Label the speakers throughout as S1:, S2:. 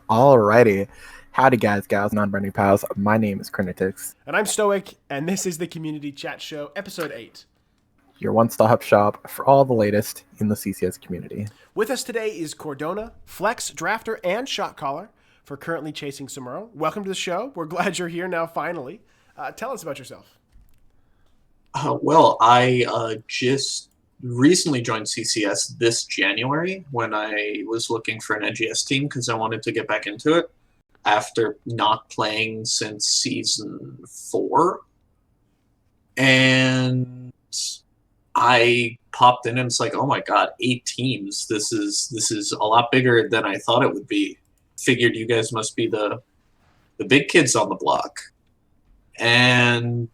S1: Alrighty. Howdy, guys, gals, non-branding pals. My name is Crinitix,
S2: And I'm Stoic, and this is the Community Chat Show, Episode 8.
S1: your one-stop shop for all the latest in the CCS community.
S2: With us today is Cordona, Flex, Drafter, and Shot Caller for Currently Chasing Somero. Welcome to the show. We're glad you're here now, finally. Tell us about yourself.
S3: I just recently joined CCS this January when I was looking for an NGS team because I wanted to get back into it after not playing since Season 4. And I popped in and it's like, oh my god, 8 teams. This is a lot bigger than I thought it would be. Figured you guys must be the big kids on the block. And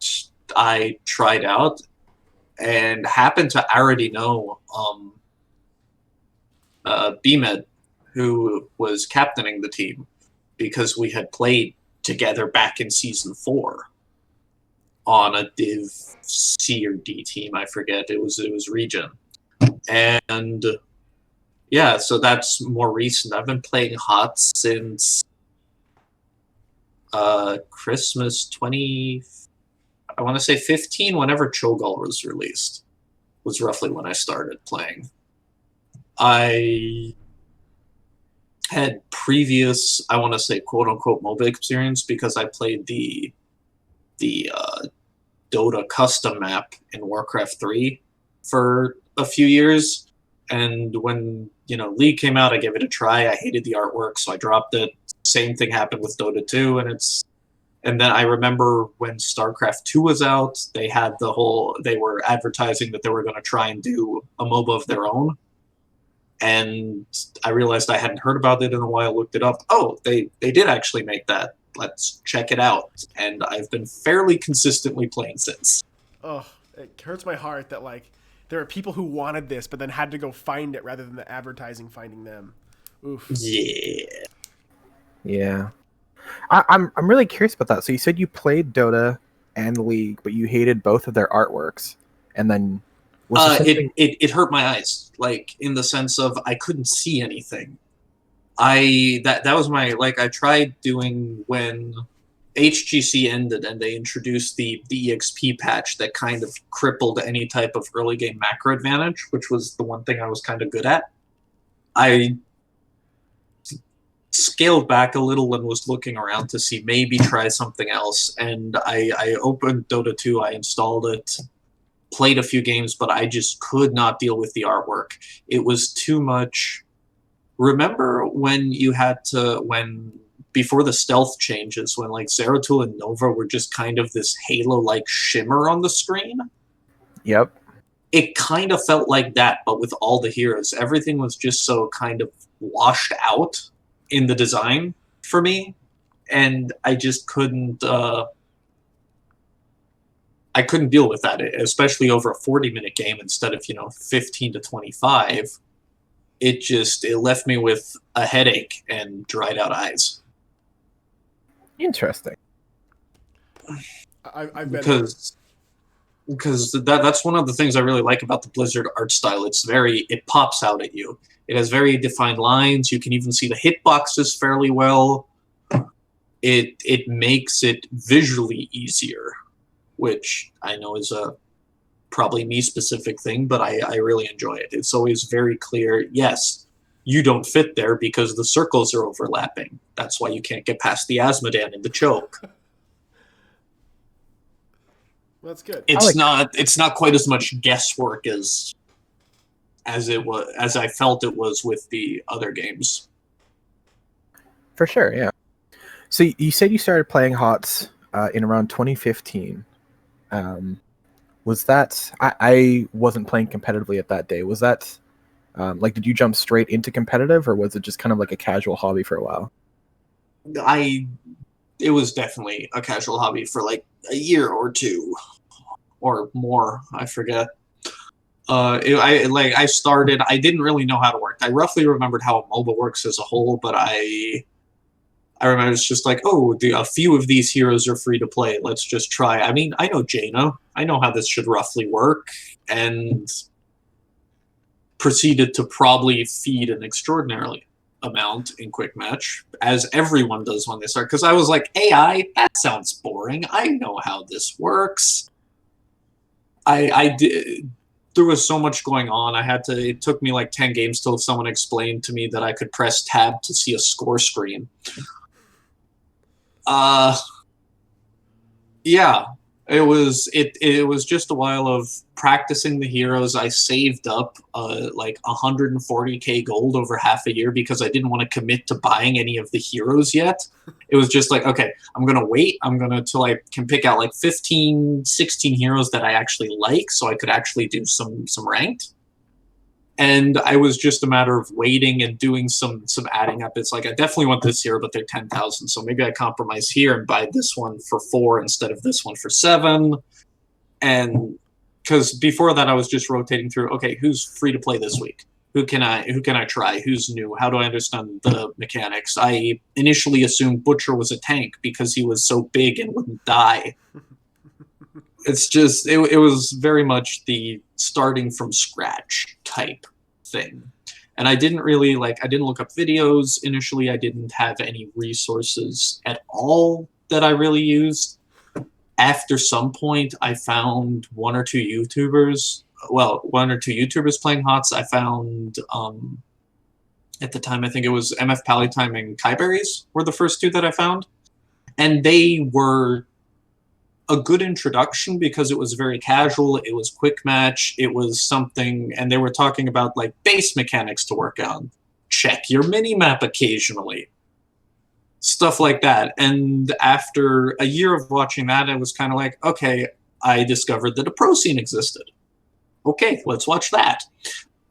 S3: I tried out and happened to already know BMed, who was captaining the team, because we had played together back in Season 4 on a Div C or D team. I forget. It was Region. And yeah, so that's more recent. I've been playing HOT since Christmas 20... I want to say 15, whenever Cho'Gall was released, was roughly when I started playing. I had previous, I want to say, quote-unquote MOBA experience because I played the Dota custom map in Warcraft 3 for a few years. And when, League came out, I gave it a try. I hated the artwork, so I dropped it. Same thing happened with Dota 2, and then I remember when StarCraft 2 was out, they were advertising that they were going to try and do a MOBA of their own. And I realized I hadn't heard about it in a while, looked it up. Oh, they did actually make that. Let's check it out. And I've been fairly consistently playing since.
S2: Oh, it hurts my heart that, there are people who wanted this, but then had to go find it rather than the advertising finding them. Oof.
S1: Yeah. I'm really curious about that. So you said you played Dota and League, but you hated both of their artworks, and then
S3: it hurt my eyes, in the sense of I couldn't see anything. That was my I tried doing when HGC ended and they introduced the EXP patch that kind of crippled any type of early game macro advantage, which was the one thing I was kind of good at. I scaled back a little and was looking around to see maybe try something else, and I opened Dota 2, I installed it, played a few games, but I just could not deal with the artwork. It was too much. Remember when before the stealth changes, when Zeratul and Nova were just kind of this halo-like shimmer on the screen?
S1: Yep.
S3: It kind of felt like that, but with all the heroes. Everything was just so kind of washed out in the design for me, and I just couldn't I couldn't deal with that, especially over a 40-minute game instead of 15 to 25. It left me with a headache and dried out eyes.
S1: Interesting.
S2: I've been
S3: because that's one of the things I really like about the Blizzard art style. It pops out at you. It has very defined lines. You can even see the hitboxes fairly well. It makes it visually easier, which I know is a probably me-specific thing, but I really enjoy it. It's always very clear, yes, you don't fit there because the circles are overlapping. That's why you can't get past the Asmodan in the choke.
S2: Well, that's good.
S3: It's not quite as much guesswork as I felt it was with the other games.
S1: For sure, yeah. So you said you started playing HOTS in around 2015. Was that... I wasn't playing competitively at that day. Was that... did you jump straight into competitive, or was it just kind of like a casual hobby for a while?
S3: It was definitely a casual hobby for a year or two. Or more, I forget. I started. I didn't really know how to work. I roughly remembered how a MOBA works as a whole, but I remember it's just a few of these heroes are free to play. Let's just try. I mean, I know Jaina. I know how this should roughly work, and proceeded to probably feed an amount in quick match, as everyone does when they start. Because I was like, AI, that sounds boring. I know how this works. I did. There was so much going on. It took me like 10 games till someone explained to me that I could press tab to see a score screen. Yeah, it was just a while of practicing the heroes. I saved up like 140k gold over half a year because I didn't want to commit to buying any of the heroes yet. It was just like, okay, I'm gonna wait. I'm gonna till I can pick out like 15, 16 heroes that I actually like, so I could actually do some ranked. And I was just a matter of waiting and doing some adding up. It's like, I definitely want this hero, but they're 10,000. So maybe I compromise here and buy this one for 4 instead of this one for 7. And because before that I was just rotating through, okay, who's free to play this week? Who can I try? Who's new? How do I understand the mechanics? I initially assumed Butcher was a tank because he was so big and wouldn't die. It's just, it was very much the starting from scratch type thing. And I didn't look up videos initially. I didn't have any resources at all that I really used. After some point, I found one or two YouTubers playing HOTS. I found, at the time, I think it was MF Pallytime and Kyberries were the first two that I found. And they were a good introduction because it was very casual. It was quick match. It was something, and they were talking about like base mechanics to work on. Check your mini map occasionally. Stuff like that. And after a year of watching that, I was kind of like, okay, I discovered that a pro scene existed. Okay, let's watch that.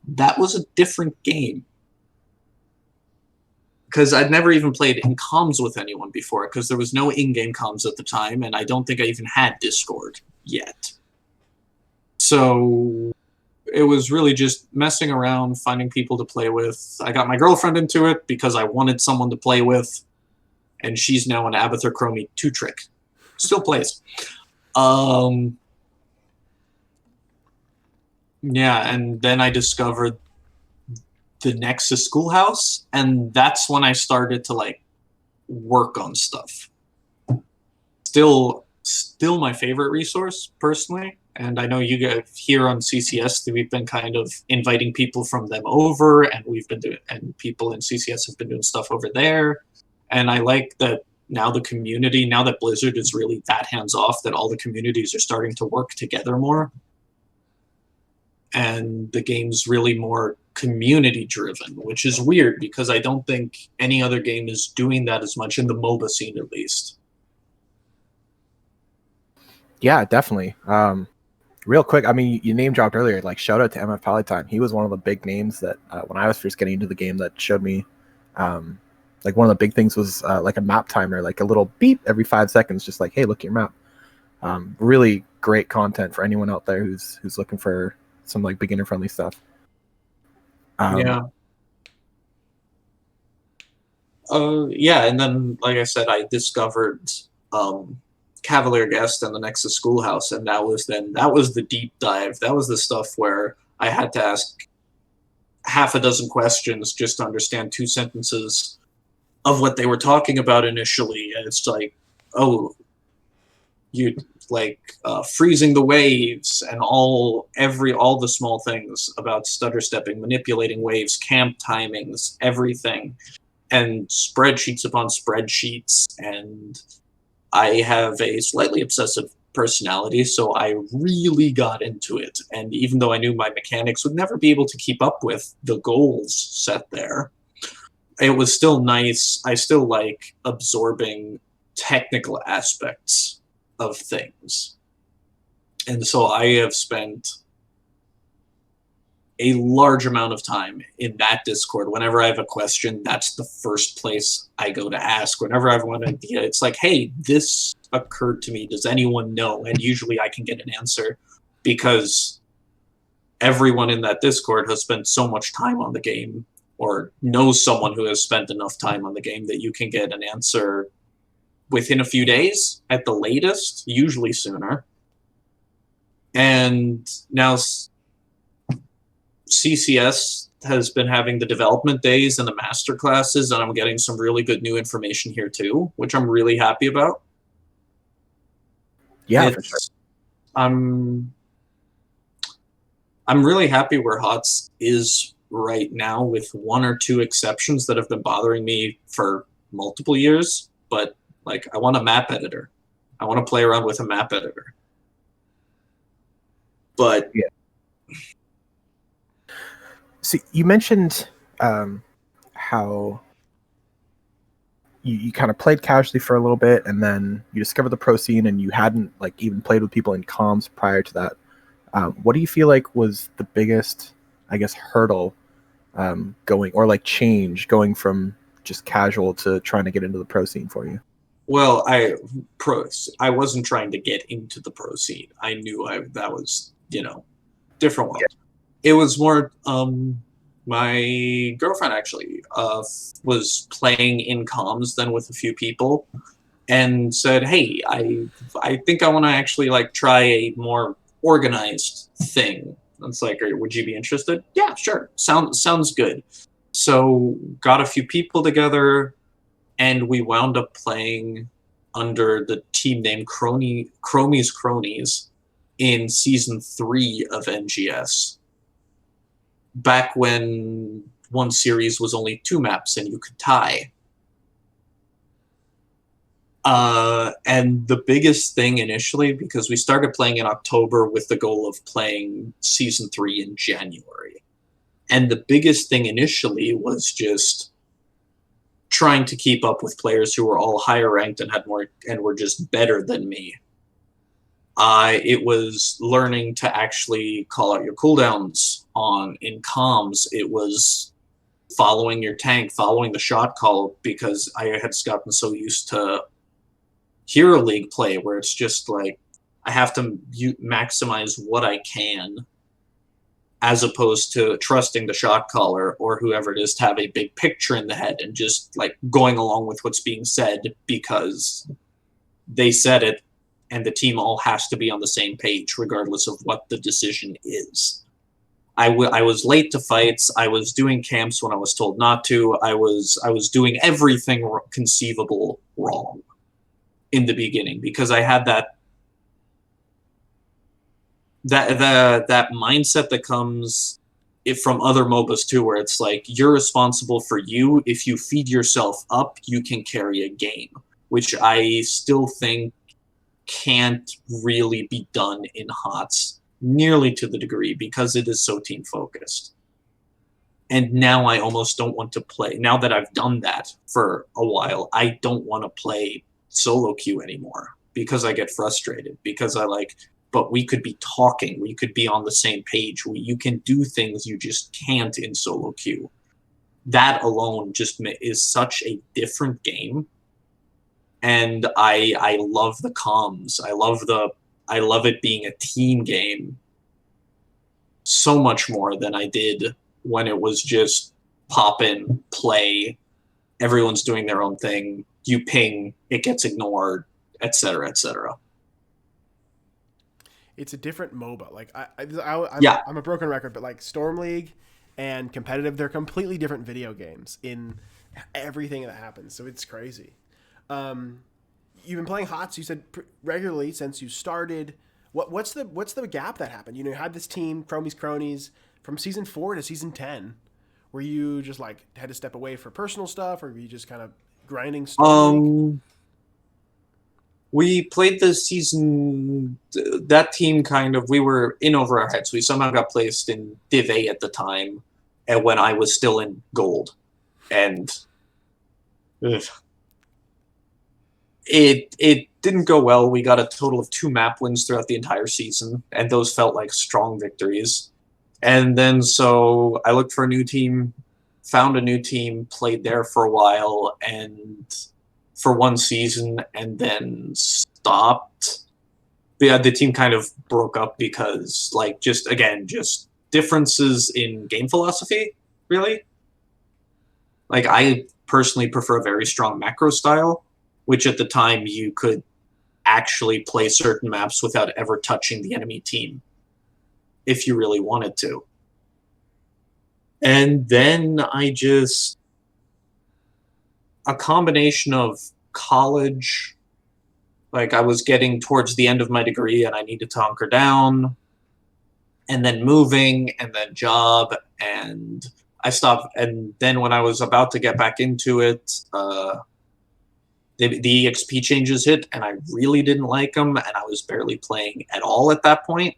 S3: That was a different game. Because I'd never even played in comms with anyone before, because there was no in-game comms at the time, and I don't think I even had Discord yet. So it was really just messing around, finding people to play with. I got my girlfriend into it because I wanted someone to play with, and she's now an Abathur Chromie 2-trick. Still plays. Yeah, and then I discovered the Nexus Schoolhouse, and that's when I started to like work on stuff. Still my favorite resource personally, and I know you guys here on CCS that we've been kind of inviting people from them over, and people in CCS have been doing stuff over there. And I like that now that Blizzard is really that hands off, that all the communities are starting to work together more. And the game's really more community driven, which is weird because I don't think any other game is doing that as much in the MOBA scene, at least.
S1: Yeah, definitely. Real quick, I mean, you name dropped earlier, like shout out to MF Pallytime. He was one of the big names that when I was first getting into the game that showed me, like one of the big things was like a map timer, like a little beep every 5 seconds, just like, hey, look at your map. Really great content for anyone out there who's looking for some like beginner friendly stuff.
S3: Yeah. Yeah, and then like I said, I discovered Cavalier Guest and the Nexus Schoolhouse, and that was the deep dive. That was the stuff where I had to ask half a dozen questions just to understand 2 sentences of what they were talking about initially. And it's like, oh, you like freezing the waves and all the small things about stutter stepping, manipulating waves, camp timings, everything, and spreadsheets upon spreadsheets. And I have a slightly obsessive personality, so I really got into it. And even though I knew my mechanics would never be able to keep up with the goals set there, it was still nice. I still like absorbing technical aspects of things. And so I have spent a large amount of time in that Discord. Whenever I have a question, that's the first place I go to ask. Whenever I have one idea, it's like, hey, this occurred to me. Does anyone know? And usually I can get an answer because everyone in that Discord has spent so much time on the game or knows someone who has spent enough time on the game that you can get an answer within a few days at the latest, usually sooner. And now CCS has been having the development days and the master classes, and I'm getting some really good new information here too, which I'm really happy about.
S1: Yeah, for sure.
S3: It's I'm really happy where HOTS is right now, with one or two exceptions that have been bothering me for multiple years. But like, I want a map editor. I want to play around with a map editor. But
S1: Yeah. So you mentioned how you kind of played casually for a little bit, and then you discovered the pro scene, and you hadn't like even played with people in comms prior to that. What do you feel like was the biggest, I guess, hurdle going, or like change going from just casual to trying to get into the pro scene for you?
S3: well, I wasn't trying to get into the pro scene. I knew that was, different world. It was more my girlfriend actually was playing in comms then with a few people, and said, "Hey, I think I want to actually like try a more organized thing." It's like, would you be interested? Yeah, sure. Sounds good. So got a few people together, and we wound up playing under the team name Chromie's Cronies in season 3 of NGS. Back when one series was only 2 maps and you could tie. And the biggest thing initially, because we started playing in October with the goal of playing season 3 in January. And the biggest thing initially was just trying to keep up with players who were all higher ranked and had more and were just better than me. It was learning to actually call out your cooldowns in comms. It was following your tank, following the shot call, because I had gotten so used to Hero League play where it's just like I have to maximize what I can, as opposed to trusting the shot caller or whoever it is to have a big picture in the head and just like going along with what's being said because they said it, and the team all has to be on the same page regardless of what the decision is. I was late to fights. I was doing camps when I was told not to. I was doing everything conceivable wrong in the beginning because I had that mindset that comes from other MOBAs too, where it's like you're responsible for you. If you feed yourself up, you can carry a game, which I still think can't really be done in HOTS nearly to the degree because it is so team focused. And now I almost don't want to play. Now that I've done that for a while, I don't want to play solo queue anymore because I get frustrated because but we could be talking. We could be on the same page. You can do things you just can't in solo queue. That alone just is such a different game. And I love the comms. I love it being a team game so much more than I did when it was just pop in, play, everyone's doing their own thing, you ping, it gets ignored, etc., etc.
S2: It's a different MOBA. Like
S3: Yeah.
S2: I'm a broken record, but like Storm League and competitive, they're completely different video games in everything that happens. So it's crazy. You've been playing HOTS, you said regularly since you started. What's the gap that happened? You had this team, Chromie's Cronies, from season 4 to season 10. Were you just like had to step away for personal stuff, or were you just kind of grinding Storm League?
S3: We played the season. That team we were in over our heads. We somehow got placed in Div A at the time, and when I was still in Gold, and it didn't go well. We got a total of 2 map wins throughout the entire season, and those felt like strong victories. And then so I looked for a new team, found a new team, played there for a while, and for one season, and then stopped. Yeah, the team kind of broke up because, just differences in game philosophy, really. I personally prefer a very strong macro style, which at the time you could actually play certain maps without ever touching the enemy team if you really wanted to. And then a combination of college, like I was getting towards the end of my degree and I needed to hunker down, and then moving, and then job, and I stopped. And then when I was about to get back into it, the EXP changes hit, and I really didn't like them, and I was barely playing at all at that point.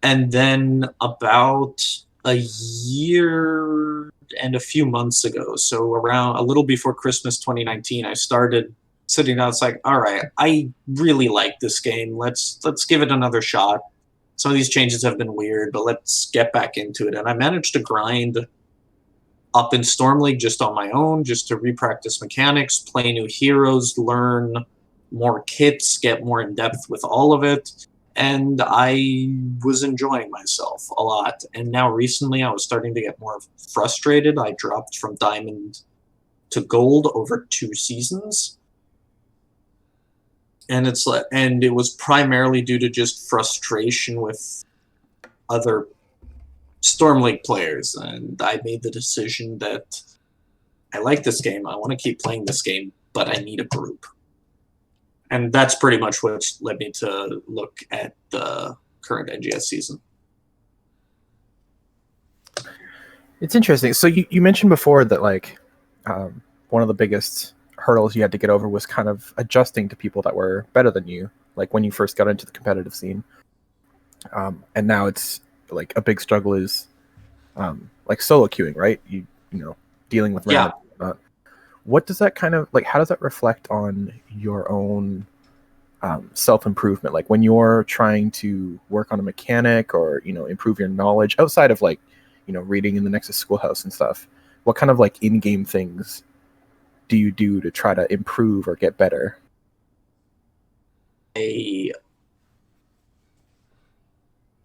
S3: And then about a year and a few months ago, so around a little before Christmas 2019, I started sitting down. It's like, all right, I really like this game. Let's give it another shot. Some of these changes have been weird, but let's get back into it. And I managed to grind up in Storm League just on my own, just to repractice mechanics, play new heroes, learn more kits, get more in depth with all of it. And I was enjoying myself a lot. And now recently I was starting to get more frustrated. I dropped from Diamond to Gold over 2 seasons. And it was primarily due to just frustration with other Storm League players, and I made the decision that I like this game, I want to keep playing this game, but I need a group. And that's pretty much what led me to look at the current NGS season.
S1: It's interesting. So you mentioned before that like one of the biggest hurdles you had to get over was kind of adjusting to people that were better than you, like when you first got into the competitive scene. And now it's like a big struggle is like solo queuing, right? You know, dealing with random. What does that kind of like? How does that reflect on your own self-improvement? Like when you're trying to work on a mechanic or improve your knowledge outside of like reading in the Nexus Schoolhouse and stuff. What kind of like in-game things do you do to try to improve or get better?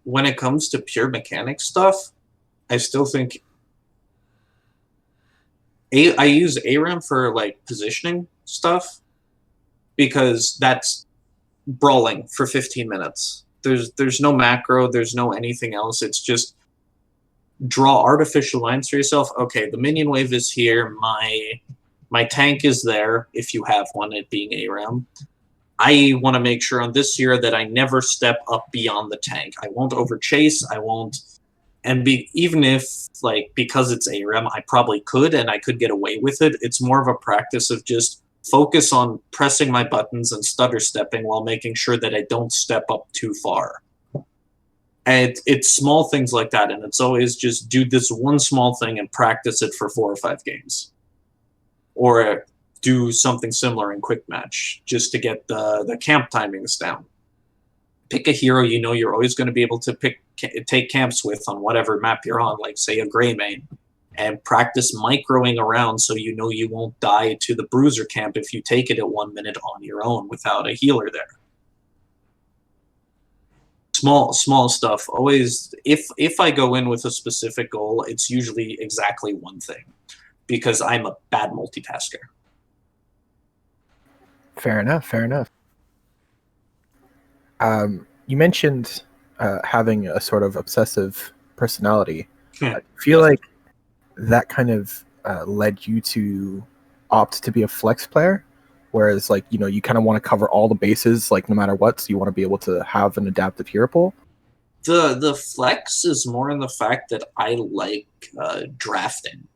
S3: When it comes to pure mechanic stuff, I still think I use ARAM for like positioning stuff because that's brawling for 15 minutes. There's no macro, there's no anything else. It's just draw artificial lines for yourself. Okay, the minion wave is here. My tank is there if you have one, it being ARAM. I want to make sure on this hero that I never step up beyond the tank. I won't overchase. I won't, and even if like because it's ARAM, I probably could and I could get away with it. It's more of a practice of just focus on pressing my buttons and stutter stepping while making sure that I don't step up too far. And it's small things like that, and it's always just do this one small thing and practice it for 4 or 5 games, or do something similar in quick match just to get the camp timings down. Pick a hero you're always going to be able to take camps with on whatever map you're on, like say a Grey main, and practice microing around so you won't die to the bruiser camp if you take it at 1 minute on your own without a healer there. Small stuff. Always, if I go in with a specific goal, it's usually exactly one thing, because I'm a bad multitasker.
S1: Fair enough. You mentioned having a sort of obsessive personality. I feel like that kind of led you to opt to be a flex player, whereas like you kind of want to cover all the bases, like no matter what, so you want to be able to have an adaptive hero pool.
S3: The flex is more in the fact that I like drafting.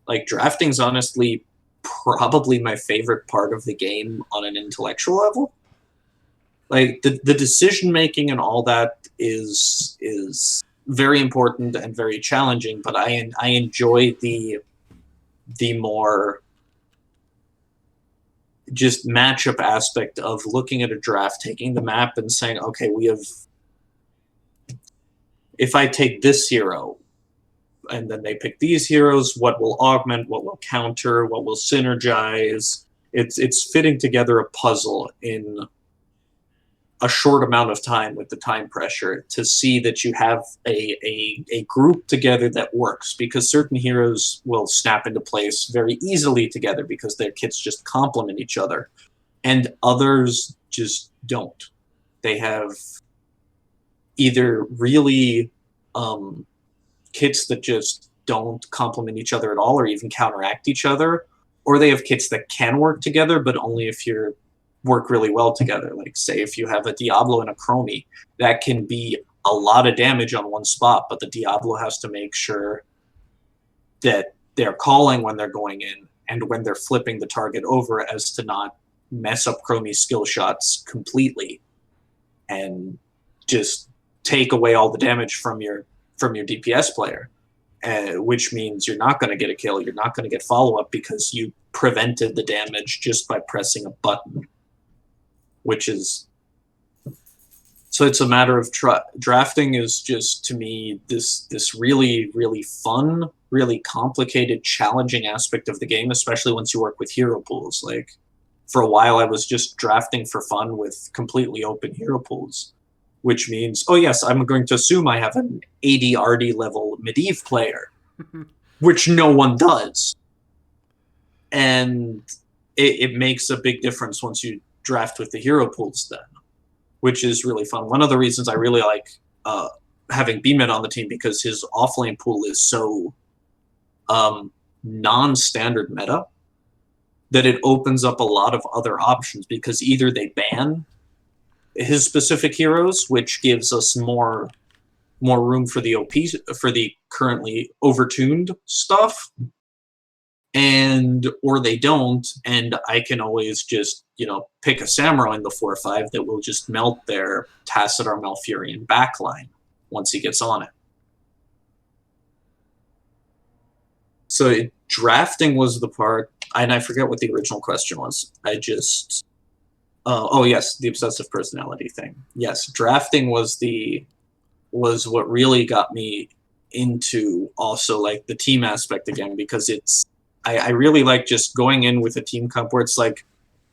S3: Like drafting's honestly probably my favorite part of the game on an intellectual level. Like the decision making and all that is very important and very challenging, but I enjoy the more just matchup aspect of looking at a draft, taking the map and saying, okay, if I take this hero and then they pick these heroes, what will augment, what will counter, what will synergize? It's fitting together a puzzle in a short amount of time with the time pressure to see that you have a group together that works, because certain heroes will snap into place very easily together because their kits just complement each other, and others just don't. They have either really kits that just don't complement each other at all or even counteract each other, or they have kits that can work together, but only if you work really well together. Like, say, if you have a Diablo and a Chromie, that can be a lot of damage on one spot, but the Diablo has to make sure that they're calling when they're going in and when they're flipping the target over, as to not mess up Chromie's skill shots completely and just take away all the damage from your DPS player, which means you're not going to get a kill, you're not going to get follow-up because you prevented the damage just by pressing a button, which is... So it's a matter of drafting is just, to me, this really, really fun, really complicated, challenging aspect of the game, especially once you work with hero pools. Like, for a while, I was just drafting for fun with completely open hero pools, which means, oh yes, I'm going to assume I have an AD/RD level Medivh player, which no one does. And it makes a big difference once you draft with the hero pools then, which is really fun. One of the reasons I really like having BMed on the team, because his offlane pool is so non-standard meta that it opens up a lot of other options, because either they ban his specific heroes, which gives us more room for the OP, for the currently overtuned stuff, or they don't, and I can always just, pick a Samurai in the 4-5 that will just melt their Tassadar Malfurion backline once he gets on it. So drafting was the part, and I forget what the original question was. I just... oh yes, the obsessive personality thing. Yes, drafting was what really got me into also like the team aspect again, because I really like just going in with a team comp where it's like,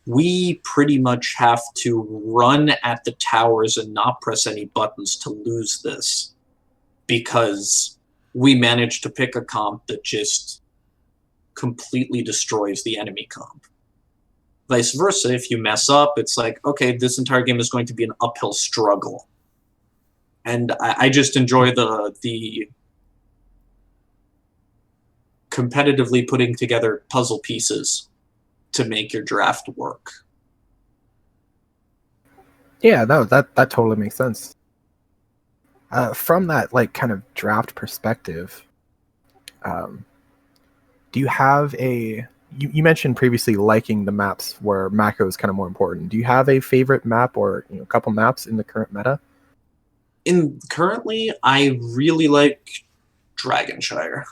S3: we pretty much have to run at the towers and not press any buttons to lose this, because we managed to pick a comp that just completely destroys the enemy comp. Vice versa, if you mess up, it's like, okay, this entire game is going to be an uphill struggle. And I just enjoy the competitively putting together puzzle pieces to make your draft work.
S1: Yeah, no, that totally makes sense. From that like kind of draft perspective, do you have you mentioned previously liking the maps where macro is kind of more important. Do you have a favorite map or a couple maps in the current meta?
S3: Currently, I really like Dragonshire.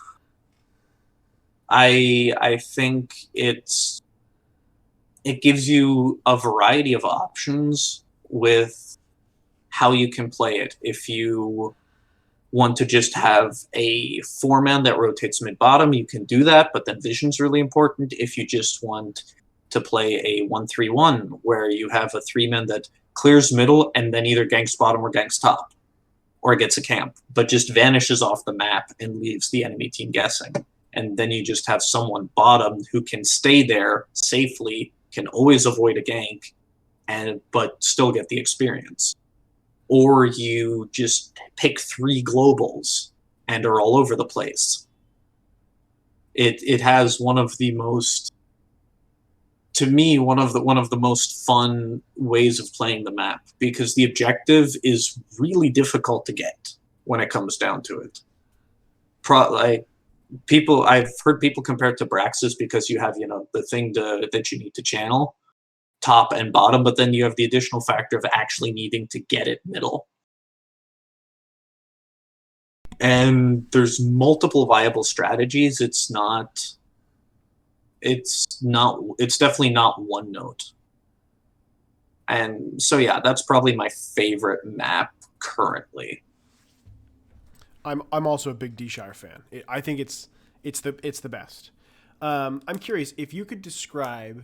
S3: I think it gives you a variety of options with how you can play it. If you want to just have a 4-man that rotates mid-bottom, you can do that, but then vision's really important. If you just want to play a 1-3-1, where you have a 3-man that clears middle and then either ganks bottom or ganks top, or gets a camp, but just vanishes off the map and leaves the enemy team guessing. And then you just have someone bottom who can stay there safely, can always avoid a gank, but still get the experience. Or you just pick 3 globals and are all over the place. It has one of the most, to me, one of the most fun ways of playing the map, because the objective is really difficult to get when it comes down to it. I've heard people compare it to Braxis, because you have the thing that you need to channel, top and bottom, but then you have the additional factor of actually needing to get it middle. And there's multiple viable strategies. It's definitely not one note. And so yeah, that's probably my favorite map currently.
S2: I'm also a big D-Shire fan. I think it's the best. I'm curious if you could describe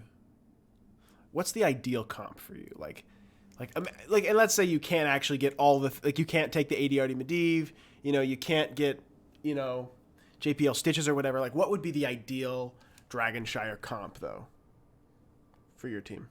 S2: what's the ideal comp for you. Like, and let's say you can't actually get all the you can't take the AD/RD Medivh. You can't get JPL Stitches or whatever. Like, what would be the ideal Dragonshire comp though for your team?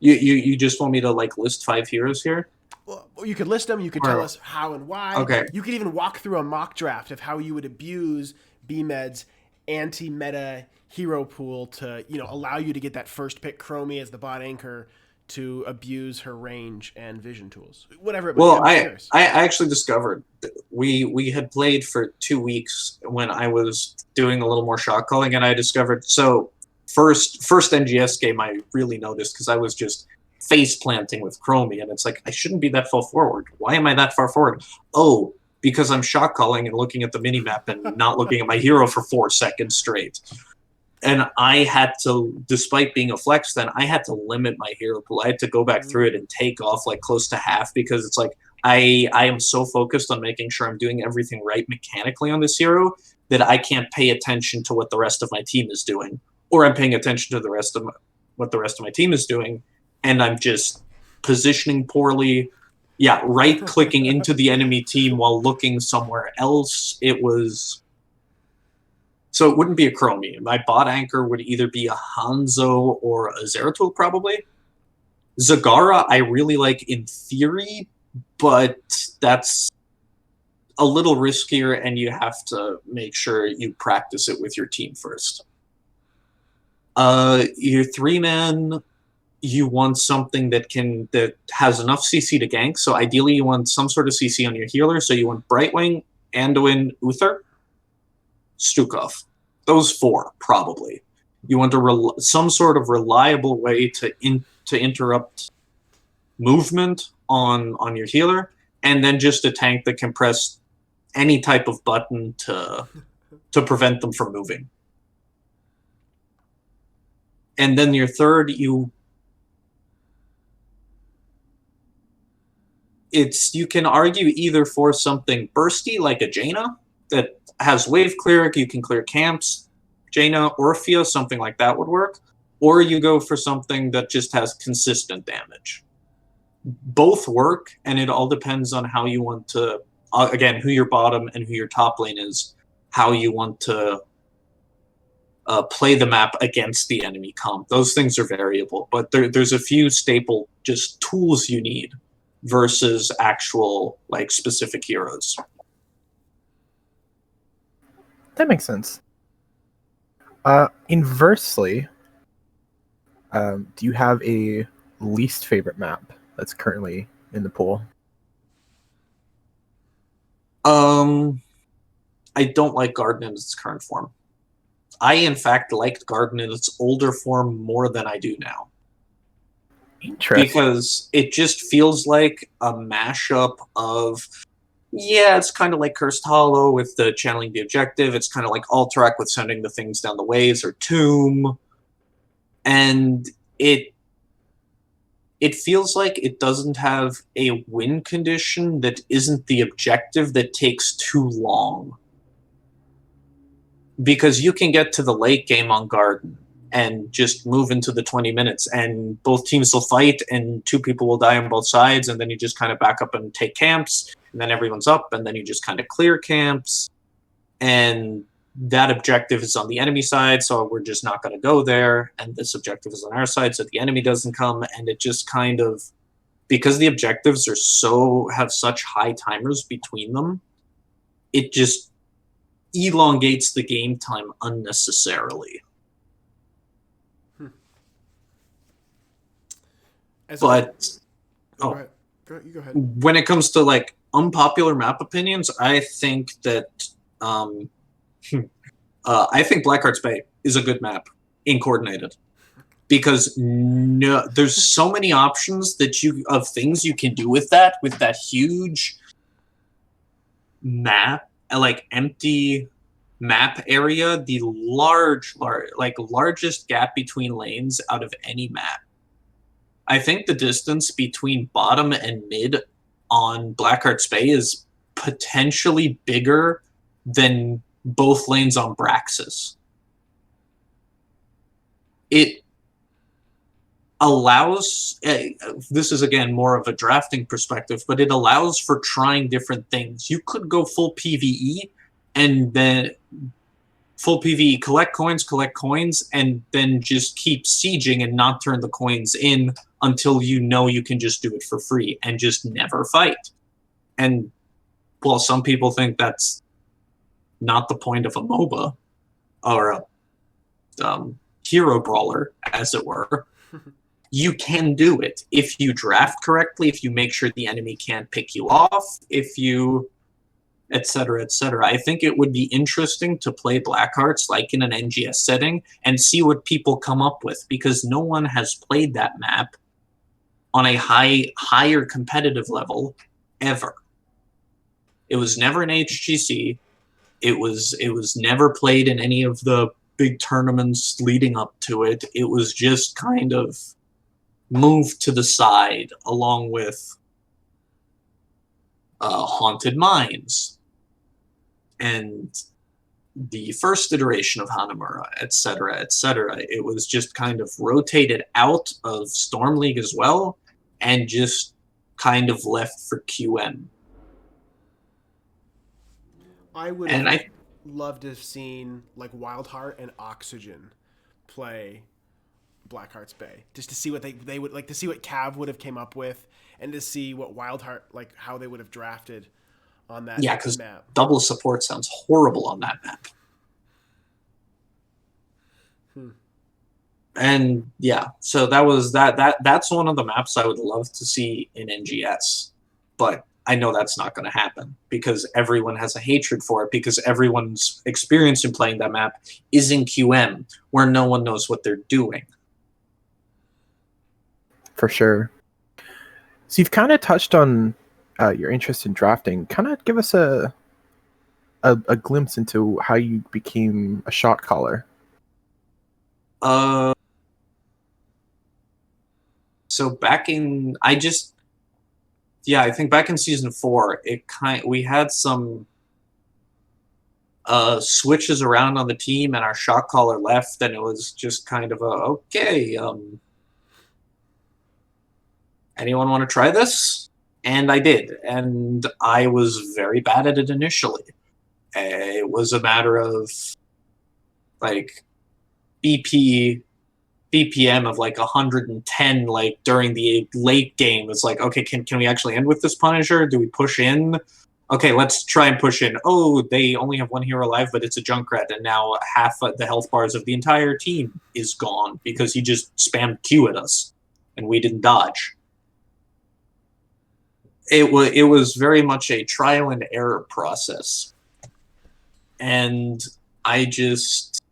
S3: You just want me to list 5 heroes here?
S2: Well, you could list them. You could tell us how and why.
S3: Okay.
S2: You could even walk through a mock draft of how you would abuse BMED's anti-meta hero pool to, allow you to get that first pick Chromie as the bot anchor to abuse her range and vision tools. Whatever it
S3: Well,
S2: might be.
S3: I actually discovered we had played for 2 weeks when I was doing a little more shot calling, and I discovered first NGS game I really noticed because I was just face planting with Chromie, and it's like I shouldn't be that far forward. Why am I that far forward? Oh, because I'm shot calling and looking at the minimap and not looking at my hero for 4 seconds straight. And I had to, despite being a flex then, I had to limit my hero pool. I had to go back through it and take off like close to half because it's like I am so focused on making sure I'm doing everything right mechanically on this hero that I can't pay attention to what the rest of my team is doing. Or I'm paying attention to what the rest of my team is doing, and I'm just positioning poorly. Yeah, right-clicking into the enemy team while looking somewhere else. So it wouldn't be a Chromie. My bot anchor would either be a Hanzo or a Zeratul, probably. Zagara, I really like in theory, but that's a little riskier, and you have to make sure you practice it with your team first. Your 3-man, you want something that has enough CC to gank. So ideally, you want some sort of CC on your healer. So you want Brightwing, Anduin, Uther, Stukov. Those 4, probably. You want some sort of reliable way to interrupt movement on your healer, and then just a tank that can press any type of button to prevent them from moving. And then your third, you can argue either for something bursty like a Jaina that has wave clear, you can clear camps, Jaina, Orphea, something like that would work, or you go for something that just has consistent damage. Both work, and it all depends on how you want to, again, who your bottom and who your top lane is, how you want to play the map against the enemy comp. Those things are variable, but there's a few staple just tools you need versus actual specific heroes.
S1: That makes sense. Inversely, do you have a least favorite map that's currently in the pool?
S3: I don't like Garden in its current form. I, in fact, liked Garden in its older form more than I do now.
S1: Interesting.
S3: Because it just feels like a mashup of, it's kind of like Cursed Hollow with the channeling the objective. It's kind of like Alterac with sending the things down the waves, or Tomb. And it feels like it doesn't have a win condition that isn't the objective that takes too long. Because you can get to the late game on Garden and just move into the 20 minutes, and both teams will fight, and 2 people will die on both sides, and then you just kind of back up and take camps, and then everyone's up, and then you just kind of clear camps, and that objective is on the enemy side, so we're just not going to go there, and this objective is on our side, so the enemy doesn't come, and it just kind of, because the objectives have such high timers between them, it just elongates the game time unnecessarily. But
S2: go ahead. You go ahead.
S3: When it comes to unpopular map opinions, I think that I think Blackheart's Bay is a good map in coordinated, because there's so many options of things you can do with that huge map, empty map area, the largest gap between lanes out of any map. I think the distance between bottom and mid on Blackheart's Bay is potentially bigger than both lanes on Braxis. It allows, this is again more of a drafting perspective, but it allows for trying different things. You could go full PvE and then full PvE, collect coins, and then just keep sieging and not turn the coins in until you know you can just do it for free and just never fight. And while some people think that's not the point of a MOBA or a hero brawler, as it were, you can do it if you draft correctly, if you make sure the enemy can't pick you off, if you, etc., etc. I think it would be interesting to play Blackhearts like in an NGS setting and see what people come up with, because no one has played that map on a higher competitive level ever. It was never an HGC. It was never played in any of the big tournaments leading up to it. It was just kind of moved to the side along with Haunted Mines and the first iteration of Hanamura, etc., etc. It was just kind of rotated out of Storm League as well and just kind of left for QM.
S2: I would have loved to have seen like Wildheart and Oxygen play Blackheart's Bay, just to see what they would like, to see what Cav would have came up with, and to see what Wildheart, like how they would have drafted on that
S3: because
S2: map.
S3: Double support sounds horrible on that map. And yeah, so that's one of the maps I would love to see in NGS, but I know that's not going to happen because everyone has a hatred for it, because everyone's experience in playing that map is in QM, where no one knows what they're doing.
S1: For sure. So you've kind of touched on your interest in drafting. Kind of give us a glimpse into how you became a shot caller.
S3: So back in, I think back in season 4, we had some switches around on the team, and our shot caller left, and it was just kind of okay, anyone want to try this? And I did, and I was very bad at it initially. It was a matter of like BPM of like 110, like during the late game. It's like, okay, can we actually end with this Punisher? Do we push in? Okay, let's try and push in. Oh, they only have one hero alive, but it's a Junkrat, and now half of the health bars of the entire team is gone because he just spammed Q at us, and we didn't dodge. It was very much a trial and error process, and I just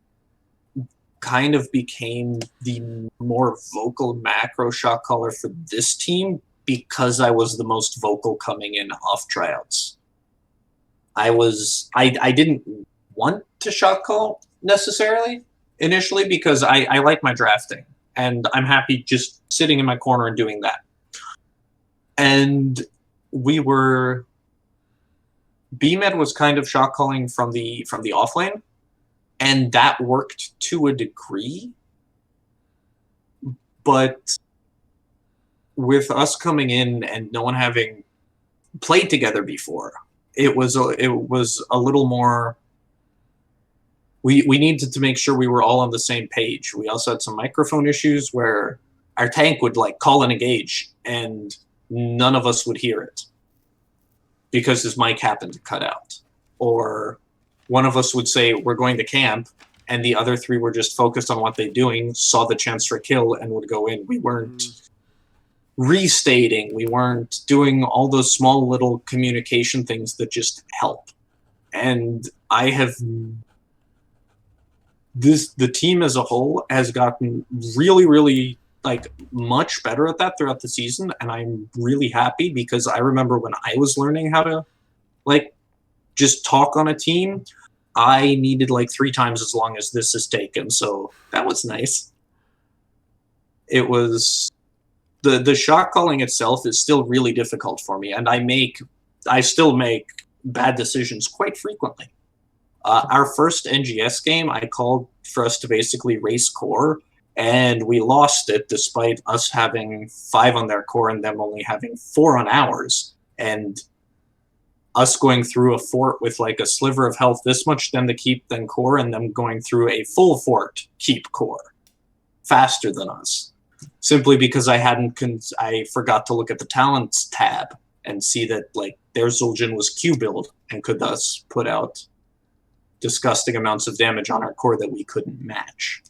S3: kind of became the more vocal macro shot caller for this team because I was the most vocal coming in off tryouts. I didn't want to shot call necessarily initially because I like my drafting and I'm happy just sitting in my corner and doing that. And BMed was kind of shot calling from the off lane, and that worked to a degree. But with us coming in and no one having played together before, it was a little more. We needed to make sure we were all on the same page. We also had some microphone issues where our tank would like call in a gauge and none of us would hear it because his mic happened to cut out. Or one of us would say, we're going to camp, and the other 3 were just focused on what they're doing, saw the chance for a kill, and would go in. We weren't restating. We weren't doing all those small little communication things that just help. And the team as a whole has gotten really, really like much better at that throughout the season, and I'm really happy because I remember when I was learning how to like just talk on a team, I needed like 3 times as long as this has taken, so that was nice. It was the shot calling itself is still really difficult for me, and I still make bad decisions quite frequently. Our first NGS game, I called for us to basically race core, and we lost it despite us having 5 on their core and them only having 4 on ours. And us going through a fort with like a sliver of health this much, then the keep, then core, and them going through a full fort keep core faster than us, simply because I forgot to look at the talents tab and see that like their Zul'jin was Q build and could thus put out disgusting amounts of damage on our core that we couldn't match.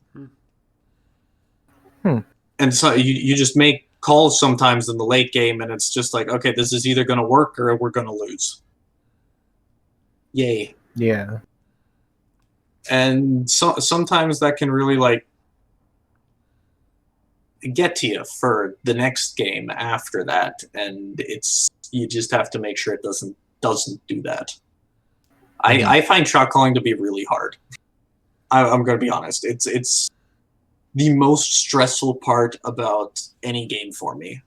S3: And so you just make calls sometimes in the late game, and it's just like, okay, this is either going to work or we're going to lose. Yay.
S1: Yeah.
S3: And sometimes that can really like get to you for the next game after that, and you just have to make sure it doesn't do that. I find shot calling to be really hard. I'm going to be honest. It's the most stressful part about any game for me.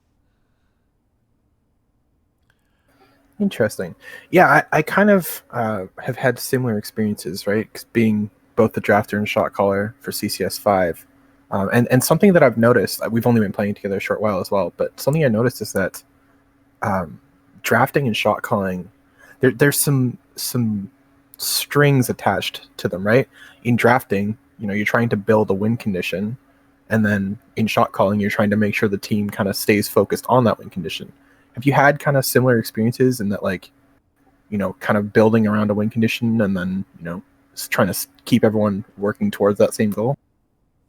S1: Interesting. Yeah, I kind of have had similar experiences, right? 'Cause being both the drafter and shot caller for CCS 5. And something that I've noticed, we've only been playing together a short while as well, but something I noticed is that drafting and shot calling, there's some strings attached to them, right? In drafting, you're trying to build a win condition, and then in shot calling, you're trying to make sure the team kind of stays focused on that win condition. Have you had kind of similar experiences in that, like, kind of building around a win condition and then, trying to keep everyone working towards that same goal?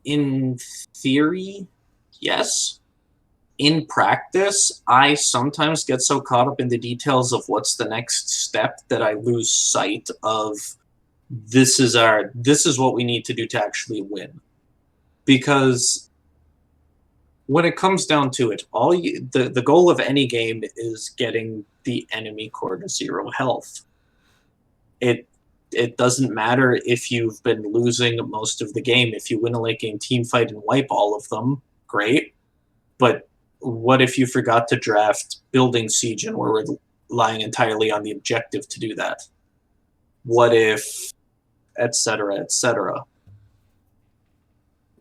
S3: In theory, yes. In practice, I sometimes get so caught up in the details of what's the next step that I lose sight of this is what we need to do to actually win. Because when it comes down to it, the goal of any game is getting the enemy core to 0 health. It doesn't matter if you've been losing most of the game. If you win a late game team fight and wipe all of them, great. But what if you forgot to draft building siege and we're relying entirely on the objective to do that? What if, etc., etc.?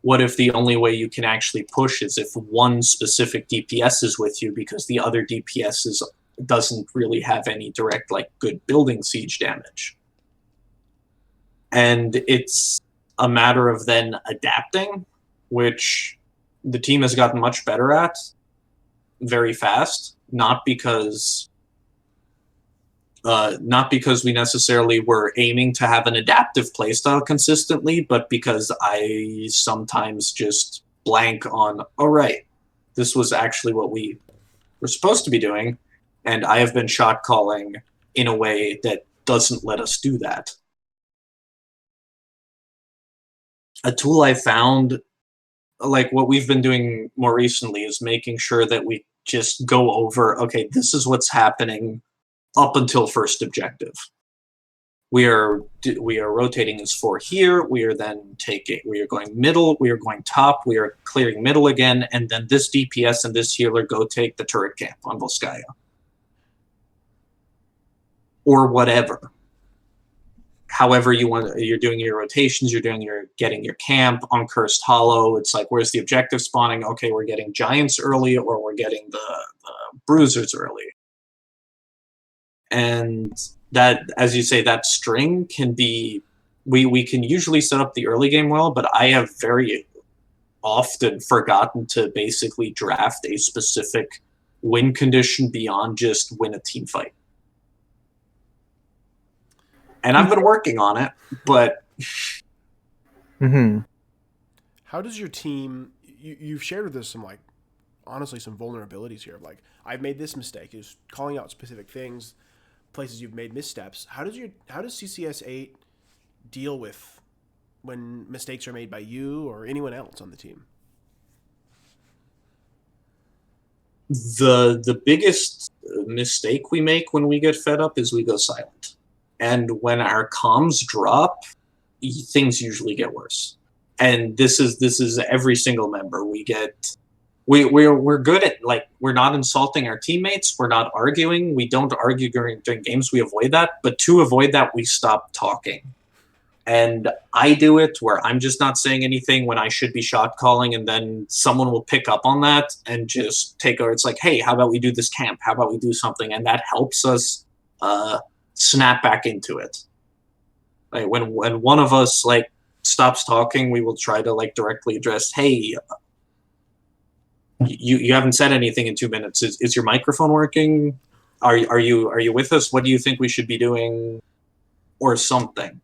S3: What if the only way you can actually push is if one specific DPS is with you because the other DPS doesn't really have any direct, like, good building siege damage? And it's a matter of then adapting, which the team has gotten much better at very fast, not because we necessarily were aiming to have an adaptive playstyle consistently, but because I sometimes just blank on, oh, right, this was actually what we were supposed to be doing, and I have been shot calling in a way that doesn't let us do that. A tool I found, like what we've been doing more recently, is making sure that we just go over, okay, this is what's happening up until first objective. We are rotating as 4 here. We are going middle. We are going top. We are clearing middle again, and then this DPS and this healer go take the turret camp on Volskaya, or whatever. However you're doing your rotations, getting your camp on Cursed Hollow. It's like, where's the objective spawning? Okay, we're getting giants early, or we're getting the bruisers early. And that, as you say, that string can be, we can usually set up the early game well, but I have very often forgotten to basically draft a specific win condition beyond just win a team fight. And I've been working on it, but...
S2: How does your team... You've shared with us some, like, honestly, some vulnerabilities here. Like, I've made this mistake, is calling out specific things, places you've made missteps. How does CCS 8 deal with when mistakes are made by you or anyone else on the team?
S3: The biggest mistake we make when we get fed up is we go silent. And when our comms drop, things usually get worse. And this is every single member. We're good at, like, we're not insulting our teammates. We're not arguing. We don't argue during games. We avoid that. But to avoid that, we stop talking. And I do it where I'm just not saying anything when I should be shot calling, and then someone will pick up on that and just take over. It's like, hey, how about we do this camp? How about we do something? And that helps us snap back into it. Like when one of us like stops talking, we will try to like directly address, hey, you haven't said anything in 2 minutes. Is your microphone working? Are you with us? What do you think we should be doing, or something?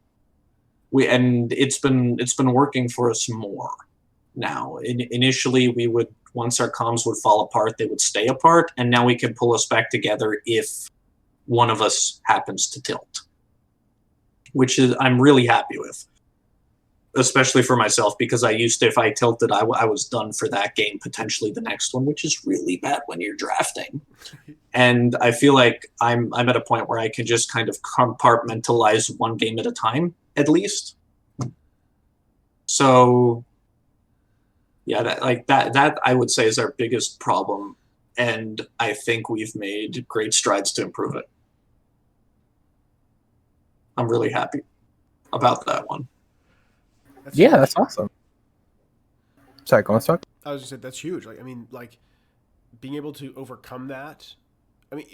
S3: And it's been working for us more now. Initially, we would, once our comms would fall apart, they would stay apart, and now we can pull us back together if one of us happens to tilt, which is I'm really happy with, especially for myself, because I used to, if I tilted, I was done for that game, potentially the next one, which is really bad when you're drafting. And I feel like I'm at a point where I can just kind of compartmentalize one game at a time, at least. So yeah, that I would say is our biggest problem, and I think we've made great strides to improve it. I'm really happy about that one.
S1: That's awesome. Sorry, go on, Stock.
S2: I was just saying that's huge. Like, I mean, like being able to overcome that. I mean,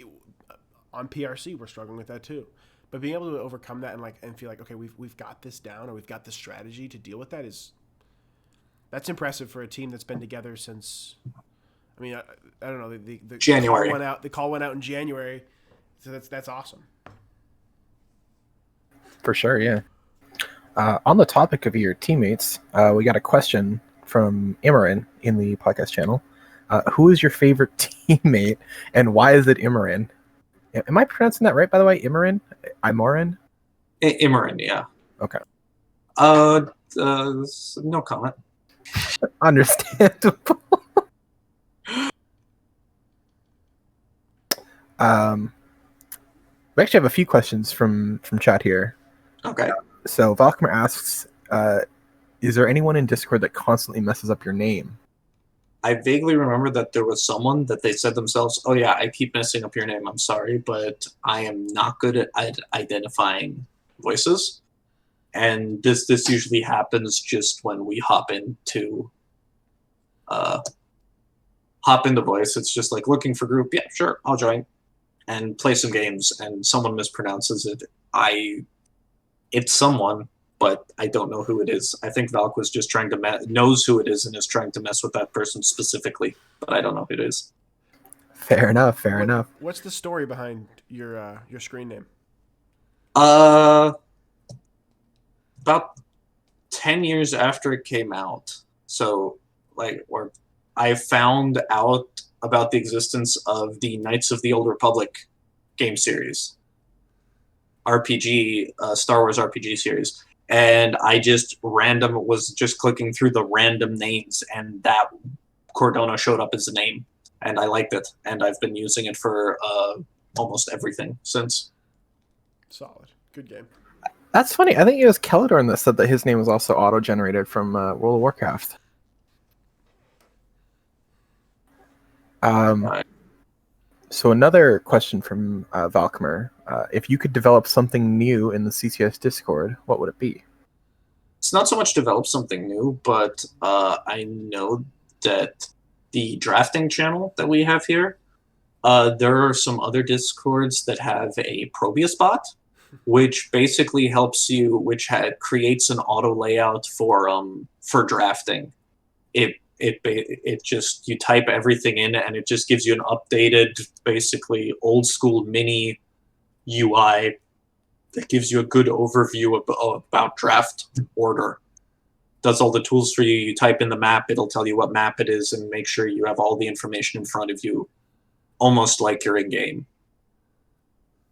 S2: on PRC we're struggling with that too, but being able to overcome that and feel like, okay, we've got this down, or we've got the strategy to deal with that that's impressive for a team that's been together since. I mean, I don't know, the
S3: January.
S2: The call went out in January, so that's awesome.
S1: For sure, yeah. On the topic of your teammates, we got a question from Imran in the podcast channel. Who is your favorite teammate, and why is it Imran? Am I pronouncing that right, by the way? Imran? Imoran?
S3: Imran, yeah.
S1: Okay.
S3: No comment.
S1: Understandable. We actually have a few questions from chat here.
S3: Okay.
S1: So Valkymer asks, is there anyone in Discord that constantly messes up your name?
S3: I vaguely remember that there was someone that they said themselves, oh yeah, I keep messing up your name, I'm sorry, but I am not good at identifying voices. And this usually happens just when we hop into voice. It's just like looking for group, yeah, sure, I'll join. And play some games, and someone mispronounces it. It's someone, but I don't know who it is. I think Valk was just trying to knows who it is and is trying to mess with that person specifically, but I don't know who it is.
S1: Fair enough. Fair enough.
S2: What's the story behind your screen name?
S3: About 10 years after it came out, so where I found out about the existence of the Knights of the Old Republic game series. RPG, Star Wars RPG series, and I was just clicking through the random names, and that Cordona showed up as a name, and I liked it, and I've been using it for almost everything since.
S2: Solid, good game.
S1: That's funny. I think it was Keladorn that said that his name was also auto-generated from World of Warcraft. So another question from Valkymer. If you could develop something new in the CCS Discord, what would it be?
S3: It's not so much develop something new, but I know that the drafting channel that we have here, there are some other Discords that have a Probius bot, which basically helps you, creates an auto layout for drafting. It just, you type everything in and it just gives you an updated, basically old school mini UI that gives you a good overview about draft order. Does all the tools for you. You type in the map, it'll tell you what map it is and make sure you have all the information in front of you, almost like you're in game.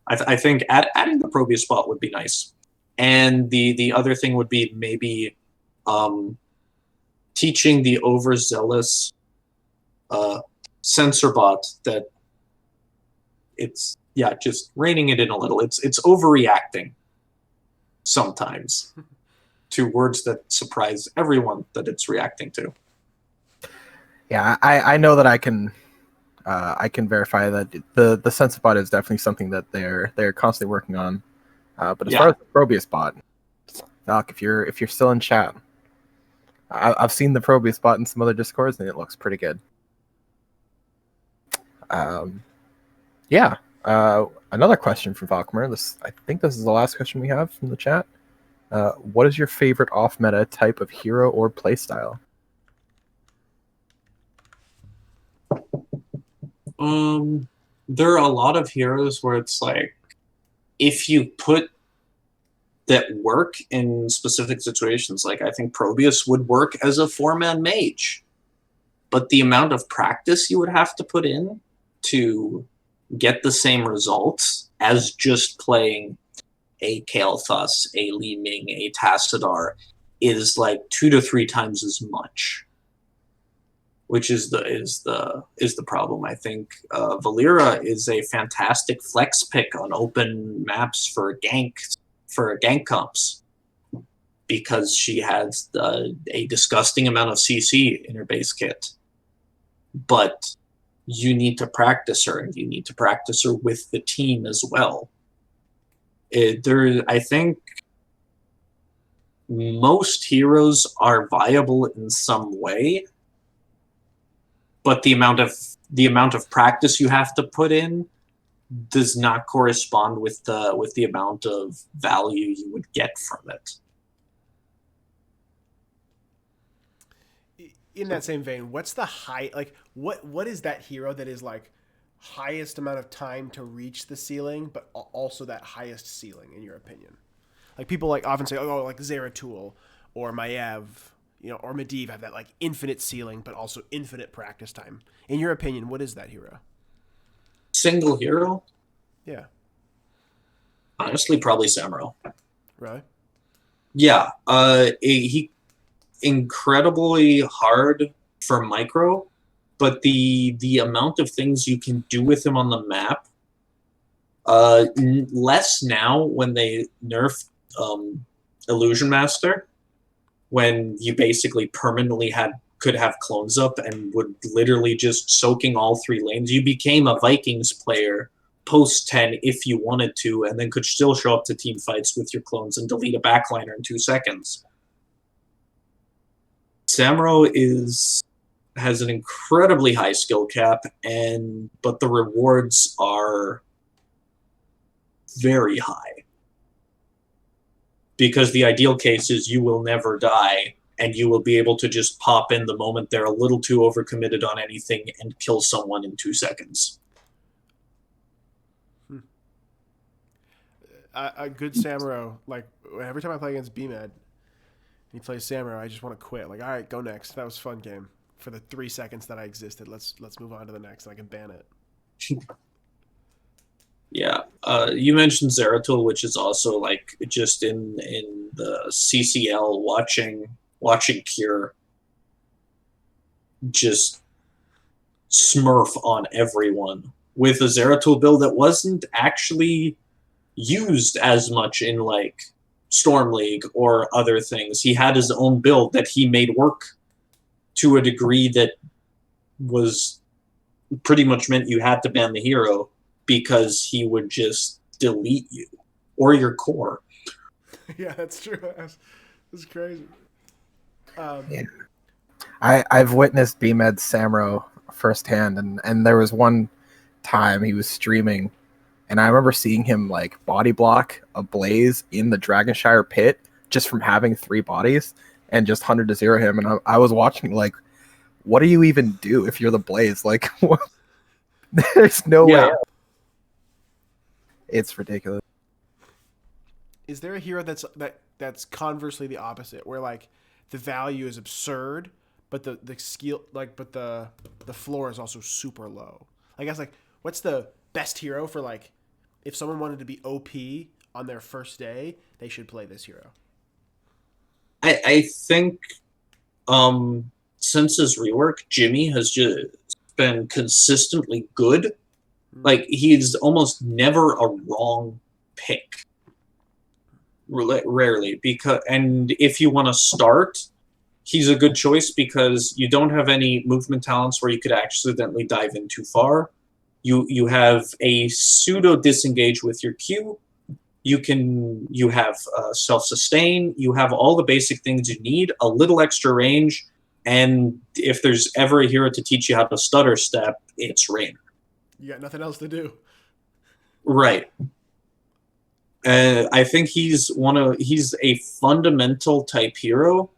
S3: I think adding the Probius spot would be nice. And the other thing would be maybe teaching the overzealous censor bot that it's, just reining it in a little. It's overreacting sometimes to words that surprise everyone that it's reacting to.
S1: Yeah, I know that I can verify that the censor bot is definitely something that they're constantly working on. But as far as the Probius bot, Valk, if you're still in chat, I've seen the Probius bot in some other Discords, and it looks pretty good. Another question from Valkmer. I think this is the last question we have from the chat. What is your favorite off-meta type of hero or playstyle?
S3: There are a lot of heroes where it's like, if you put that work in specific situations, like I think Probius would work as a 4-man mage, but the amount of practice you would have to put in to get the same results as just playing a Kael'thas, a Li Ming, a Tassadar is like 2 to 3 times as much, which is the problem. I think Valera is a fantastic flex pick on open maps for gank comps because she has a disgusting amount of CC in her base kit, but you need to practice her, and you need to practice her with the team as well. I think most heroes are viable in some way, but the amount of practice you have to put in does not correspond with the amount of value you would get from it.
S2: In that same vein, what's the what is that hero that is like highest amount of time to reach the ceiling, but also that highest ceiling in your opinion? Like people like often say, oh, like Zeratul or Maiev, or Medivh have that like infinite ceiling, but also infinite practice time. In your opinion, what is that hero?
S3: Single hero?
S2: Yeah.
S3: Honestly, probably Samuro.
S2: Really?
S3: Yeah. He incredibly hard for micro, but the amount of things you can do with him on the map, less now when they nerfed Illusion Master, when you basically permanently could have clones up and would literally just soaking all 3 lanes. You became a Vikings player post 10 if you wanted to, and then could still show up to team fights with your clones and delete a backliner in 2 seconds. Samuro has an incredibly high skill cap, but the rewards are very high. Because the ideal case is you will never die, and you will be able to just pop in the moment they're a little too overcommitted on anything and kill someone in 2 seconds.
S2: A good Samuro, like every time I play against BMed and he plays Samuro, I just want to quit. Like, all right, go next. That was a fun game. For the 3 seconds that I existed, let's move on to the next. And I can ban it.
S3: Yeah, you mentioned Zeratul, which is also like just in the CCL watching Cure just smurf on everyone with a Zeratul build that wasn't actually used as much in like Storm League or other things. He had his own build that he made work to a degree that was pretty much meant you had to ban the hero because he would just delete you or your core.
S2: Yeah, that's true. That's crazy.
S1: Yeah. I've witnessed BMed Samuro firsthand, and there was one time he was streaming, and I remember seeing him like body block a Blaze in the Dragonshire pit just from having 3 bodies and just 100 to 0 him. And I was watching like, what do you even do if you're the Blaze? Like, there's no way out. It's ridiculous.
S2: Is there a hero that's conversely the opposite, where like the value is absurd, but the skill but the floor is also super low? I guess like what's the best hero for like if someone wanted to be OP on their first day, they should play this hero?
S3: I think since his rework, Jimmy has just been consistently good. Like, he's almost never a wrong pick. Rarely. And if you want to start, he's a good choice because you don't have any movement talents where you could accidentally dive in too far. You have a pseudo disengage with your Q. You have self-sustain. You have all the basic things you need, a little extra range, and if there's ever a hero to teach you how to stutter step, it's Raynor.
S2: You got nothing else to do.
S3: Right. I think he's a fundamental type hero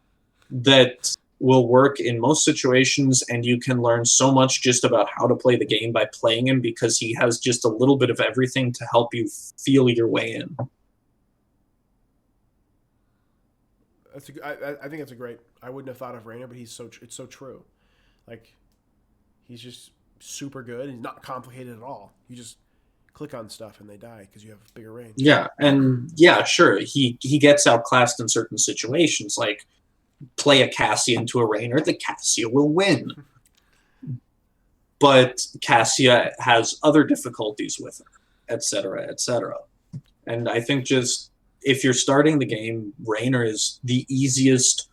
S3: that will work in most situations, and you can learn so much just about how to play the game by playing him, because he has just a little bit of everything to help you feel your way in.
S2: I think that's a great. I wouldn't have thought of Rainer, but it's so true. Like, he's just super good. He's not complicated at all. You just click on stuff and they die because you have bigger range.
S3: Yeah, and yeah, sure, he gets outclassed in certain situations, like play a Cassia into a Rainer, the Cassia will win. But Cassia has other difficulties with her, etc., etc. And I think just if you're starting the game, Rainer is the easiest,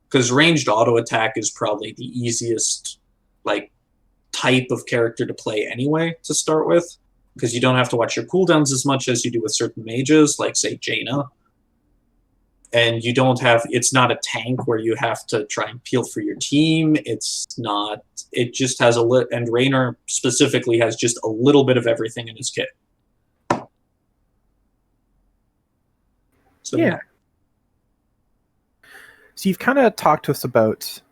S3: because ranged auto attack is probably the easiest like type of character to play anyway to start with, because you don't have to watch your cooldowns as much as you do with certain mages, like say Jaina. And you don't have, it's not a tank where you have to try and peel for your team. It's not, it just has and Raynor specifically has just a little bit of everything in his kit. So,
S1: yeah. So you've kind of talked to us about,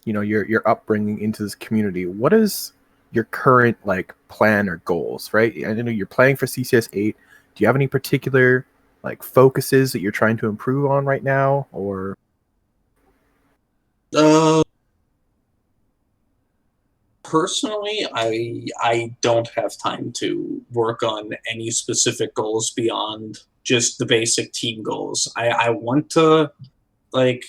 S1: your upbringing into this community. What is your current like plan or goals, right? I know you're playing for CCS 8. Do you have any particular like focuses that you're trying to improve on right now, or?
S3: Personally, I don't have time to work on any specific goals beyond just the basic team goals. I want to, like,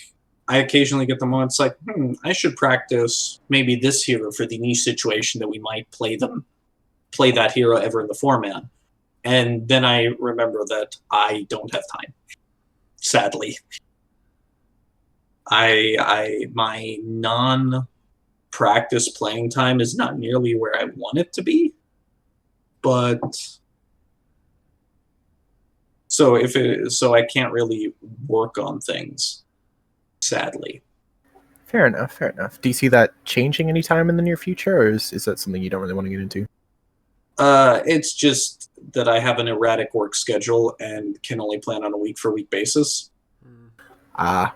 S3: I occasionally get the moments like, I should practice maybe this hero for the niche situation that we might play that hero ever in the format. And then I remember that I don't have time, sadly. My non-practice playing time is not nearly where I want it to be, but so I can't really work on things, sadly.
S1: Fair enough. Do you see that changing anytime in the near future, or is that something you don't really want to get into?
S3: It's just that I have an erratic work schedule and can only plan on a week-for-week basis.
S1: That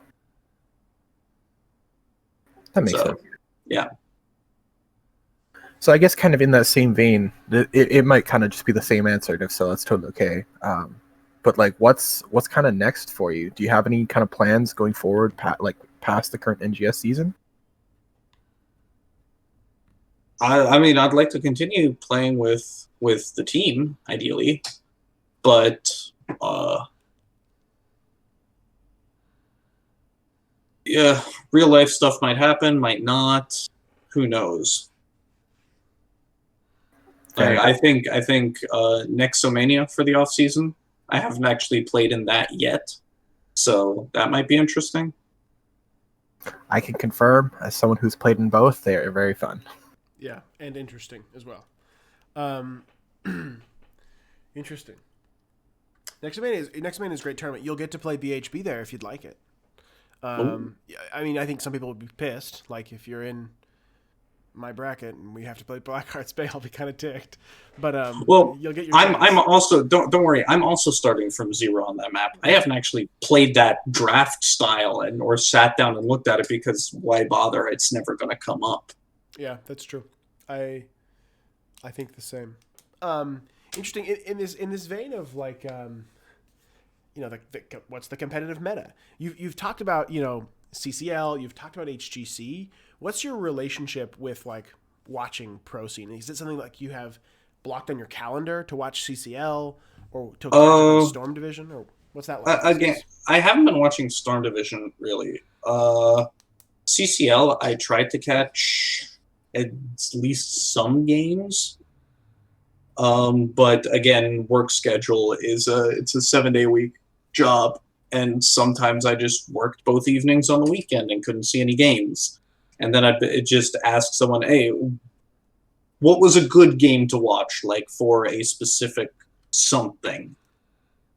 S1: makes sense.
S3: Yeah.
S1: So I guess kind of in that same vein, it might kind of just be the same answer, and if so, that's totally okay. But like, what's kind of next for you? Do you have any kind of plans going forward, past the current NGS season?
S3: I mean, I'd like to continue playing with the team, ideally, but yeah, real life stuff might happen, might not. Who knows? I think Nexomania for the off season. I haven't actually played in that yet, so that might be interesting.
S1: I can confirm, as someone who's played in both, they are very fun.
S2: Yeah, and interesting as well. Interesting. Nexomania is a great tournament. You'll get to play BHB there if you'd like it. I mean, I think some people would be pissed. Like, if you're in my bracket and we have to play Blackheart's Bay, I'll be kind of ticked. But
S3: well,
S2: you'll get your.
S3: I'm also don't worry. I'm also starting from zero on that map. I haven't actually played that draft style or sat down and looked at it, because why bother? It's never going to come up.
S2: Yeah, that's true. I think the same. Interesting in this vein of like what's the competitive meta? You've talked about CCL. You've talked about HGC. What's your relationship with like watching pro scene? Is it something like you have blocked on your calendar to watch CCL or to Storm Division, or what's that like?
S3: Again, I haven't been watching Storm Division really. CCL, I tried to catch at least some games. But again, work schedule is it's a 7-day week job, and sometimes I just worked both evenings on the weekend and couldn't see any games. And then I'd just ask someone, hey, what was a good game to watch, like for a specific something?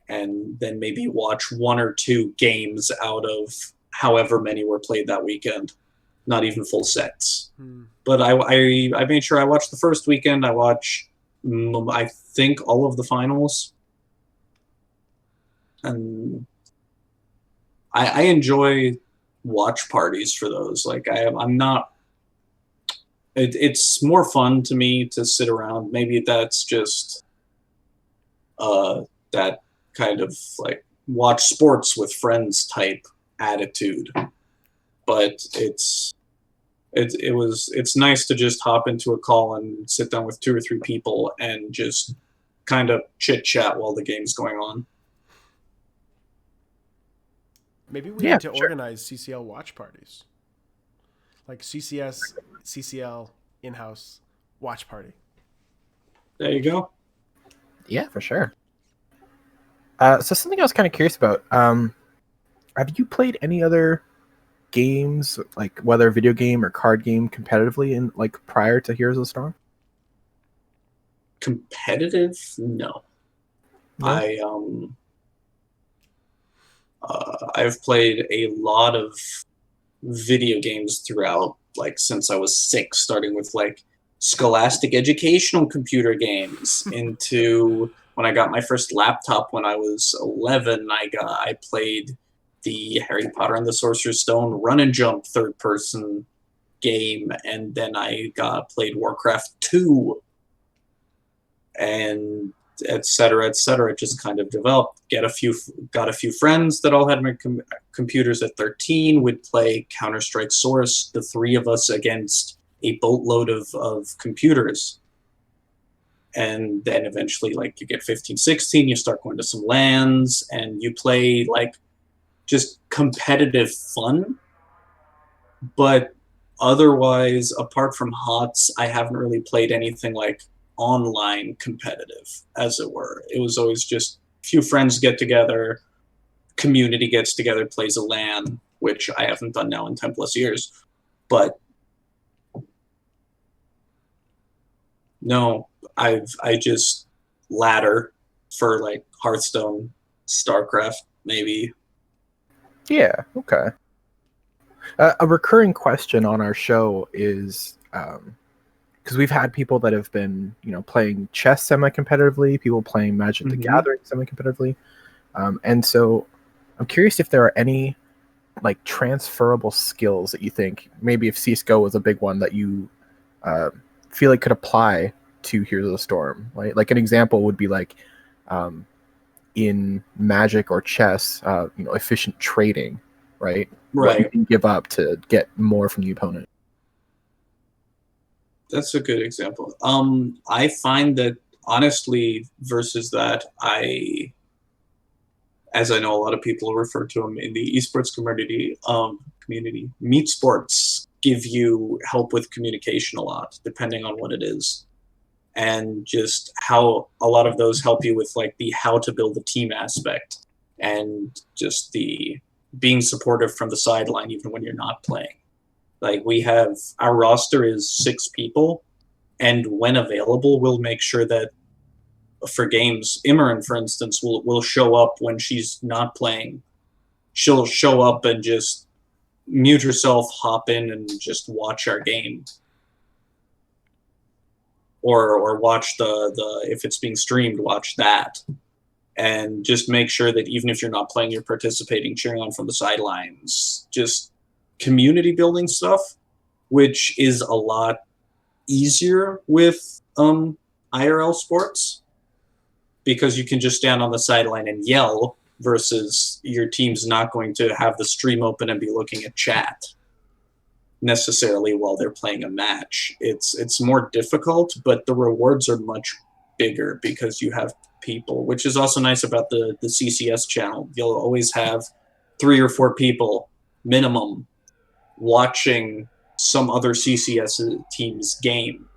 S3: And then maybe watch 1 or 2 games out of however many were played that weekend. Not even full sets. But I made sure I watched the first weekend. I watch I think all of the finals, and I enjoy watch parties for those. Like I'm not. It's more fun to me to sit around. Maybe that's just uh, that kind of like watch sports with friends type attitude. But it's nice to just hop into a call and sit down with 2 or 3 people and just kind of chit chat while the game's going on.
S2: Maybe we
S1: Yeah,
S2: need to
S1: sure.
S2: organize CCL watch parties, like CCL in-house watch party.
S3: There you go.
S1: Yeah, for sure. So something I was kind of curious about. Have you played any other games, like whether video game or card game, competitively in like prior to Heroes of the Storm?
S3: Competitive? No.
S1: No.
S3: I I've played a lot of video games throughout, like since I was 6, starting with like scholastic educational computer games into when I got my first laptop when I was 11. I played the Harry Potter and the Sorcerer's Stone run and jump third person game, and then I got played Warcraft 2, and et cetera. It just kind of developed. Got a few friends that all had my computers at 13. Would play Counter Strike Source, the 3 of us against a boatload of computers. And then eventually, like, you get 15, 16, you start going to some LANs, and you play like just competitive fun. But otherwise, apart from HOTS, I haven't really played anything like online competitive, as it were. It was always just a few friends get together, community gets together, plays a LAN, which I haven't done now in 10 plus years. But no, I just ladder for like Hearthstone, StarCraft, maybe.
S1: Yeah. Okay. A recurring question on our show is because we've had people that have been, playing chess semi-competitively, people playing Magic the
S3: Mm-hmm.
S1: Gathering semi-competitively, and so I'm curious if there are any like transferable skills that you think maybe if CS:GO was a big one that you uh, feel like could apply to Heroes of the Storm. Right? Like an example would be like um, in Magic or chess, efficient trading, right? What you
S3: Right.
S1: can give up to get more from the opponent.
S3: That's a good example. I find that honestly, versus that, as I know a lot of people refer to them in the esports community, meat sports give you help with communication a lot, depending on what it is, and just how a lot of those help you with like the how to build a team aspect, and just the being supportive from the sideline even when you're not playing. Like we have our roster is 6 people, and when available, we'll make sure that for games, Imran, for instance, will show up when she's not playing. She'll show up and just mute herself, hop in, and just watch our game, or watch the if it's being streamed, watch that, and just make sure that even if you're not playing, you're participating, cheering on from the sidelines. Just community building stuff, which is a lot easier with IRL sports because you can just stand on the sideline and yell versus your team's not going to have the stream open and be looking at chat necessarily while they're playing a match. It's more difficult, but the rewards are much bigger because you have people, which is also nice about the CCS channel. You'll always have 3 or 4 people minimum watching some other CCS team's game,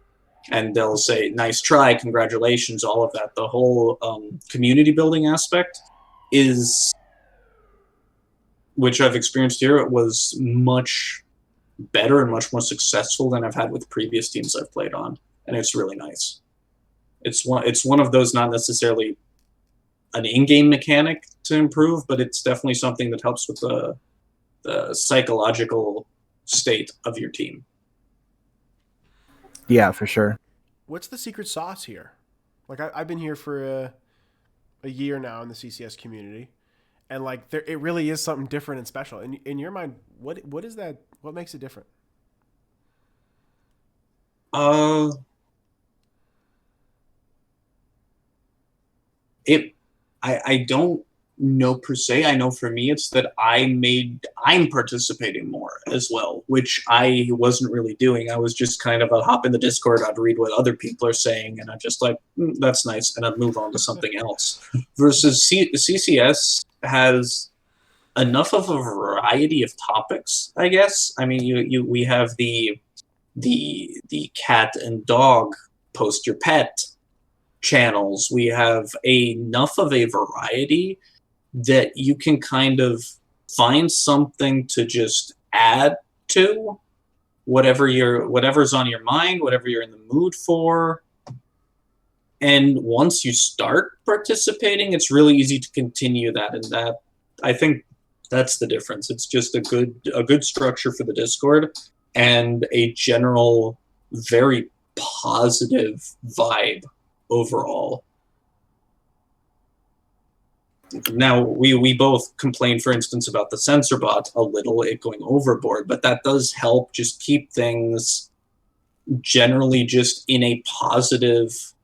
S3: and they'll say nice try, congratulations, all of that. The whole community building aspect is, which I've experienced here, it was much better and much more successful than I've had with previous teams I've played on, and it's really nice. It's one of those, not necessarily an in-game mechanic to improve, but it's definitely something that helps with the psychological state of your team.
S1: Yeah, for sure.
S2: What's the secret sauce here? Like I've been here for a year now in the CCS community, and like it really is something different and special. In your mind, what is that? What makes it different?
S3: Uh, it I don't know per se. I know for me it's that I'm participating more as well, which I wasn't really doing. I was just kind of a hop in the Discord, I'd read what other people are saying, and I'd just like, that's nice, and I'd move on to something else. Versus CCS has enough of a variety of topics, I guess. I mean, you we have the cat and dog post your pet channels. We have enough of a variety that you can kind of find something to just add to whatever's on your mind, whatever you're in the mood for. And once you start participating, it's really easy to continue that. And that, I think, that's the difference. It's just a good structure for the Discord and a general very positive vibe overall. Now we both complain, for instance, about the censor bot a little, it going overboard, but that does help just keep things generally just in a positive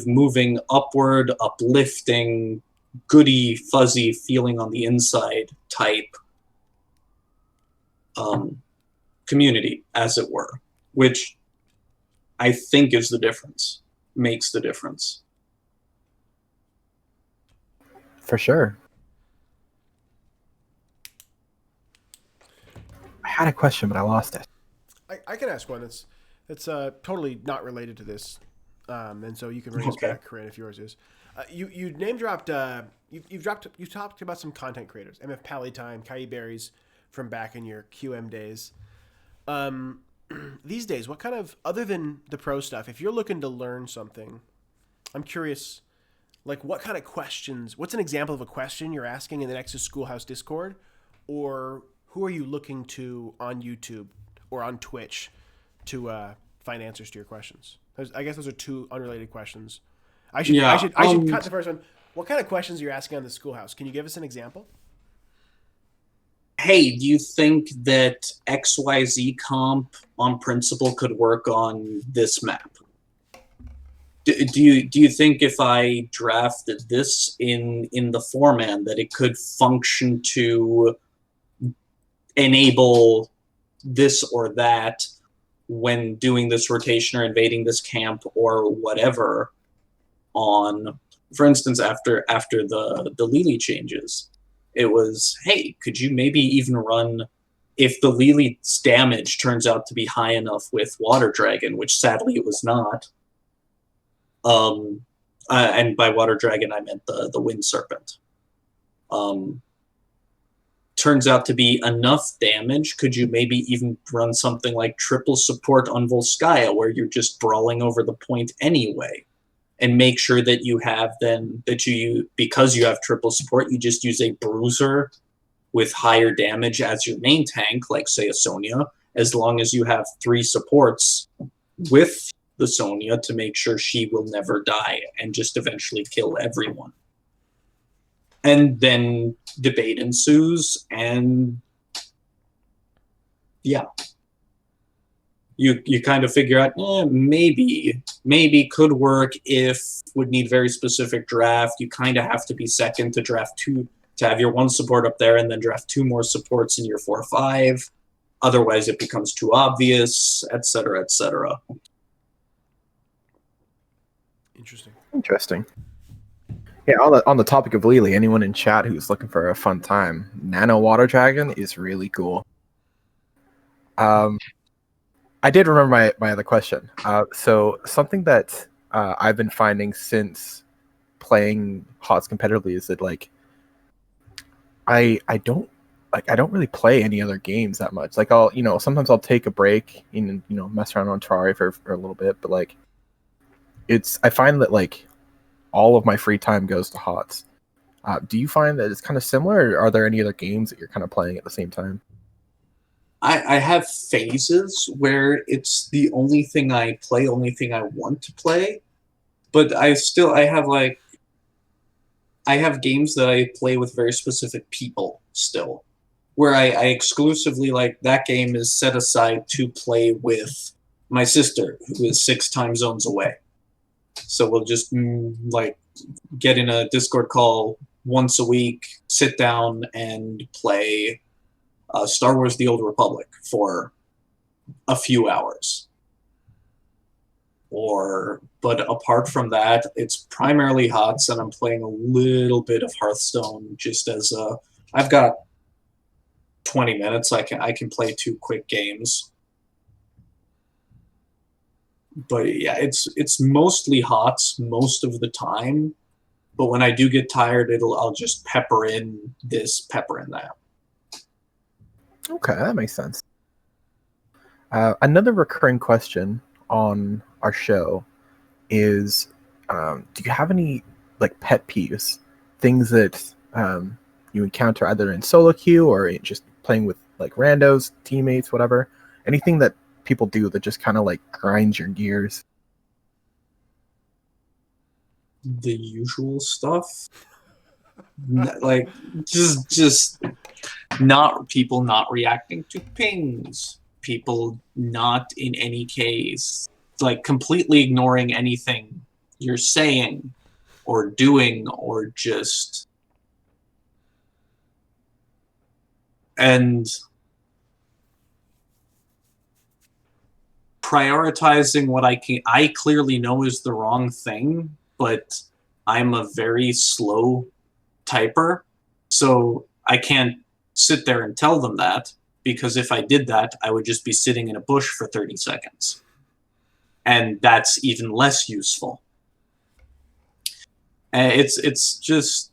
S3: moving upward, uplifting, goody fuzzy feeling on the inside type community, as it were, which I think is the difference, makes the difference.
S1: For sure. I had a question, but I lost it.
S2: I can ask one that's totally not related to this, and so you can bring us back, Corinne, if yours is. You name dropped you talked about some content creators, MF Pallytime, Kai Berries from back in your QM days. These days, what kind of, other than the pro stuff, if you're looking to learn something, I'm curious, like what kind of questions, what's an example of a question you're asking in the Nexus Schoolhouse Discord, or who are you looking to on YouTube or on Twitch to find answers to your questions? I guess those are two unrelated questions. I should cut the first one. What kind of questions are you asking on the Schoolhouse? Can you give us an example?
S3: Hey, do you think that XYZ comp on principle could work on this map? Do you think if I drafted this in the foreman that it could function to enable this or that when doing this rotation or invading this camp or whatever on, for instance, after the Lily changes? It was, hey, could you maybe even run, if the Lily's damage turns out to be high enough with Water Dragon, which sadly it was not. And by Water Dragon, I meant the Wind Serpent. Turns out to be enough damage, could you maybe even run something like triple support on Volskaya, where you're just brawling over the point anyway? And make sure that you have then, that you, because you have triple support, you just use a bruiser with higher damage as your main tank, like say a Sonya, as long as you have 3 supports with the Sonya to make sure she will never die and just eventually kill everyone. And then debate ensues, and yeah. You kind of figure out, maybe could work if would need very specific draft. You kind of have to be second to draft 2, to have your 1 support up there and then draft 2 more supports in your 4-5. Otherwise it becomes too obvious, etc., etc.
S2: Interesting.
S1: Yeah, on the topic of Lily, anyone in chat who's looking for a fun time, Nano Water Dragon is really cool. I did remember my other question. So something that I've been finding since playing HOTS competitively is that like I don't really play any other games that much. Like I'll sometimes I'll take a break and mess around on Terraria for a little bit, but like I find that like all of my free time goes to HOTS. Do you find that it's kind of similar, or are there any other games that you're kind of playing at the same time?
S3: I have phases where it's the only thing I play, only thing I want to play, but I have games that I play with very specific people still, where I exclusively like that game is set aside to play with my sister, who is 6 time zones away. So we'll just like get in a Discord call once a week, sit down and play Star Wars: The Old Republic for a few hours. But apart from that, it's primarily HOTS, and I'm playing a little bit of Hearthstone just as I've got 20 minutes. I can play 2 quick games. But yeah, it's mostly HOTS most of the time. But when I do get tired, I'll just pepper in this, pepper in that.
S1: Okay, that makes sense. Another recurring question on our show is, do you have any like pet peeves, things that you encounter either in solo queue or just playing with like randos, teammates, whatever? Anything that people do that just kind of like grinds your gears?
S3: The usual stuff, like just not people not reacting to pings, people not in any case like completely ignoring anything you're saying or doing, or just and prioritizing what I clearly know is the wrong thing, but I'm a very slow typer, so I can't sit there and tell them that, because if I did that, I would just be sitting in a bush for 30 seconds. And that's even less useful. And it's just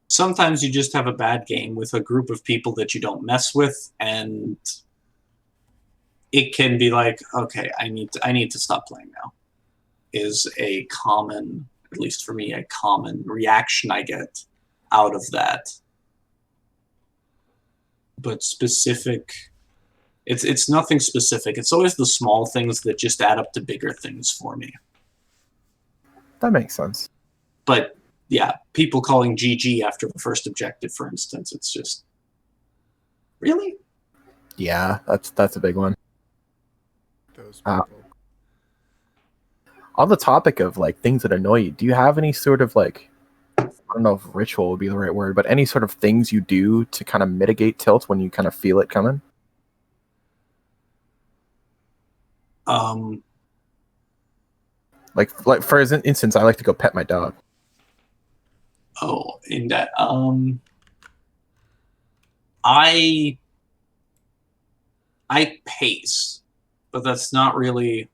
S3: sometimes you just have a bad game with a group of people that you don't mess with, and it can be like, okay, I need to stop playing now. Is a common, at least for me, a common reaction I get out of that. But specific, it's nothing specific. It's always the small things that just add up to bigger things for me.
S1: That makes sense.
S3: But yeah, people calling GG after the first objective, for instance, it's just really.
S1: Yeah, that's a big one.
S2: Those people.
S1: On the topic of like things that annoy you, do you have any sort of like, I don't know if ritual would be the right word, but any sort of things you do to kind of mitigate tilt when you kind of feel it coming? Like for instance, I like to go pet my dog.
S3: Oh, in that I pace, but that's not really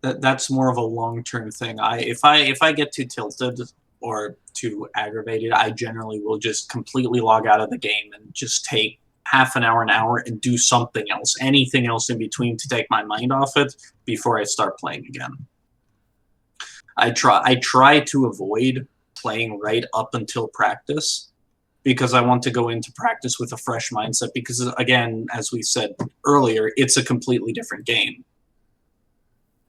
S3: that's more of a long-term thing. If I get too tilted or too aggravated, I generally will just completely log out of the game and just take half an hour, and do something else, anything else in between to take my mind off it before I start playing again. I try to avoid playing right up until practice, because I want to go into practice with a fresh mindset, because again, as we said earlier, it's a completely different game.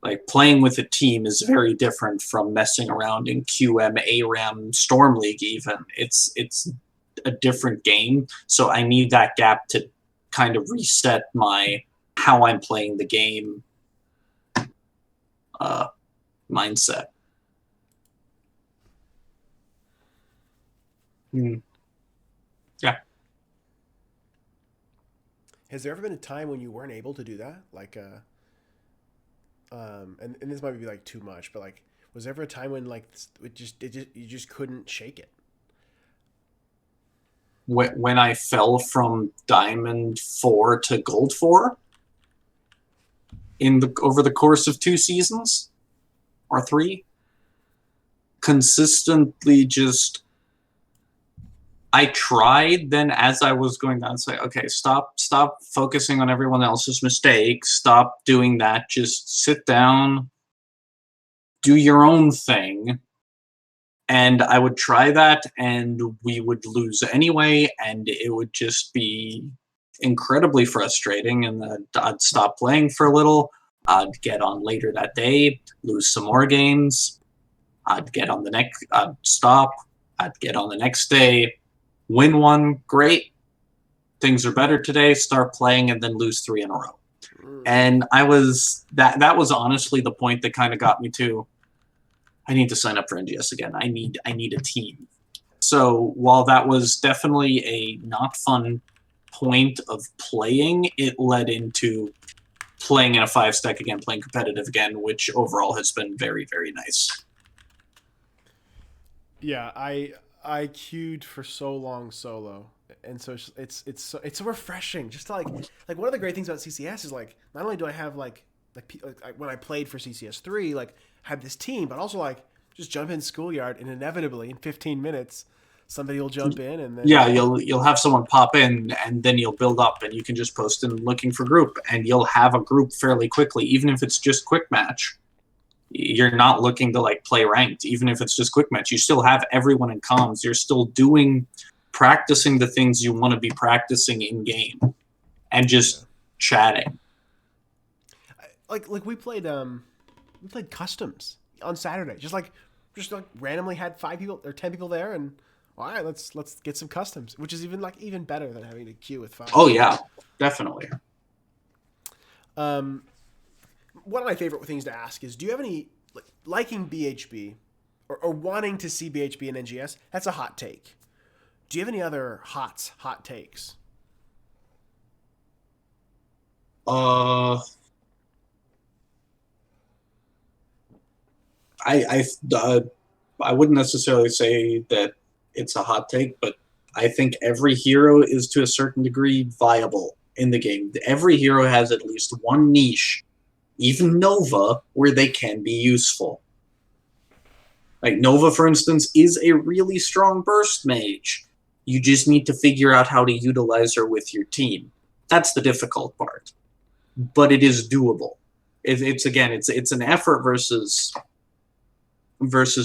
S3: Like, playing with a team is very different from messing around in QM, ARAM, Storm League even. It's a different game, so I need that gap to kind of reset how I'm playing the game mindset. Yeah.
S2: Has there ever been a time when you weren't able to do that? Like, and this might be like too much, but like, was there ever a time when like you just couldn't shake it?
S3: When I fell from Diamond 4 to Gold 4 over the course of 2 seasons or 3, consistently just. I tried then, as I was going down, say, okay, stop focusing on everyone else's mistakes. Stop doing that. Just sit down, do your own thing. And I would try that, and we would lose anyway, and it would just be incredibly frustrating, and then I'd stop playing for a little. I'd get on later that day, lose some more games. I'd get on the next, I'd stop. I'd get on the next day, win one, great. Things are better today. Start playing and then lose 3 in a row. And that was honestly the point that kind of got me to, I need to sign up for NGS again. I need a team. So while that was definitely a not fun point of playing, it led into playing in a 5-stack again, playing competitive again, which overall has been very, very nice.
S2: Yeah, I queued for so long solo, and so it's so refreshing. Just to like one of the great things about CCS is like not only do I have like when I played for CCS 3 like had this team, but also like just jump in schoolyard and inevitably in 15 minutes somebody will jump in and then
S3: Yeah, you'll have someone pop in, and then you'll build up, and you can just post in looking for group, and you'll have a group fairly quickly, even if it's just quick match. You're not looking to like play ranked, even if it's just quick match. You still have everyone in comms. You're still practicing the things you want to be practicing in game, and just chatting.
S2: like we played customs on Saturday. Just like randomly had 5 people or 10 people there, and all right, let's get some customs, which is even better than having to queue with 5.
S3: Oh yeah, definitely.
S2: One of my favorite things to ask is, do you have any liking BHB or wanting to see BHB and NGS? That's a hot take. Do you have any other hot takes?
S3: I wouldn't necessarily say that it's a hot take, but I think every hero is to a certain degree viable in the game. Every hero has at least one niche, even Nova, where they can be useful. Like Nova, for instance, is a really strong burst mage. You just need to figure out how to utilize her with your team. That's the difficult part, but it is doable. It's an effort versus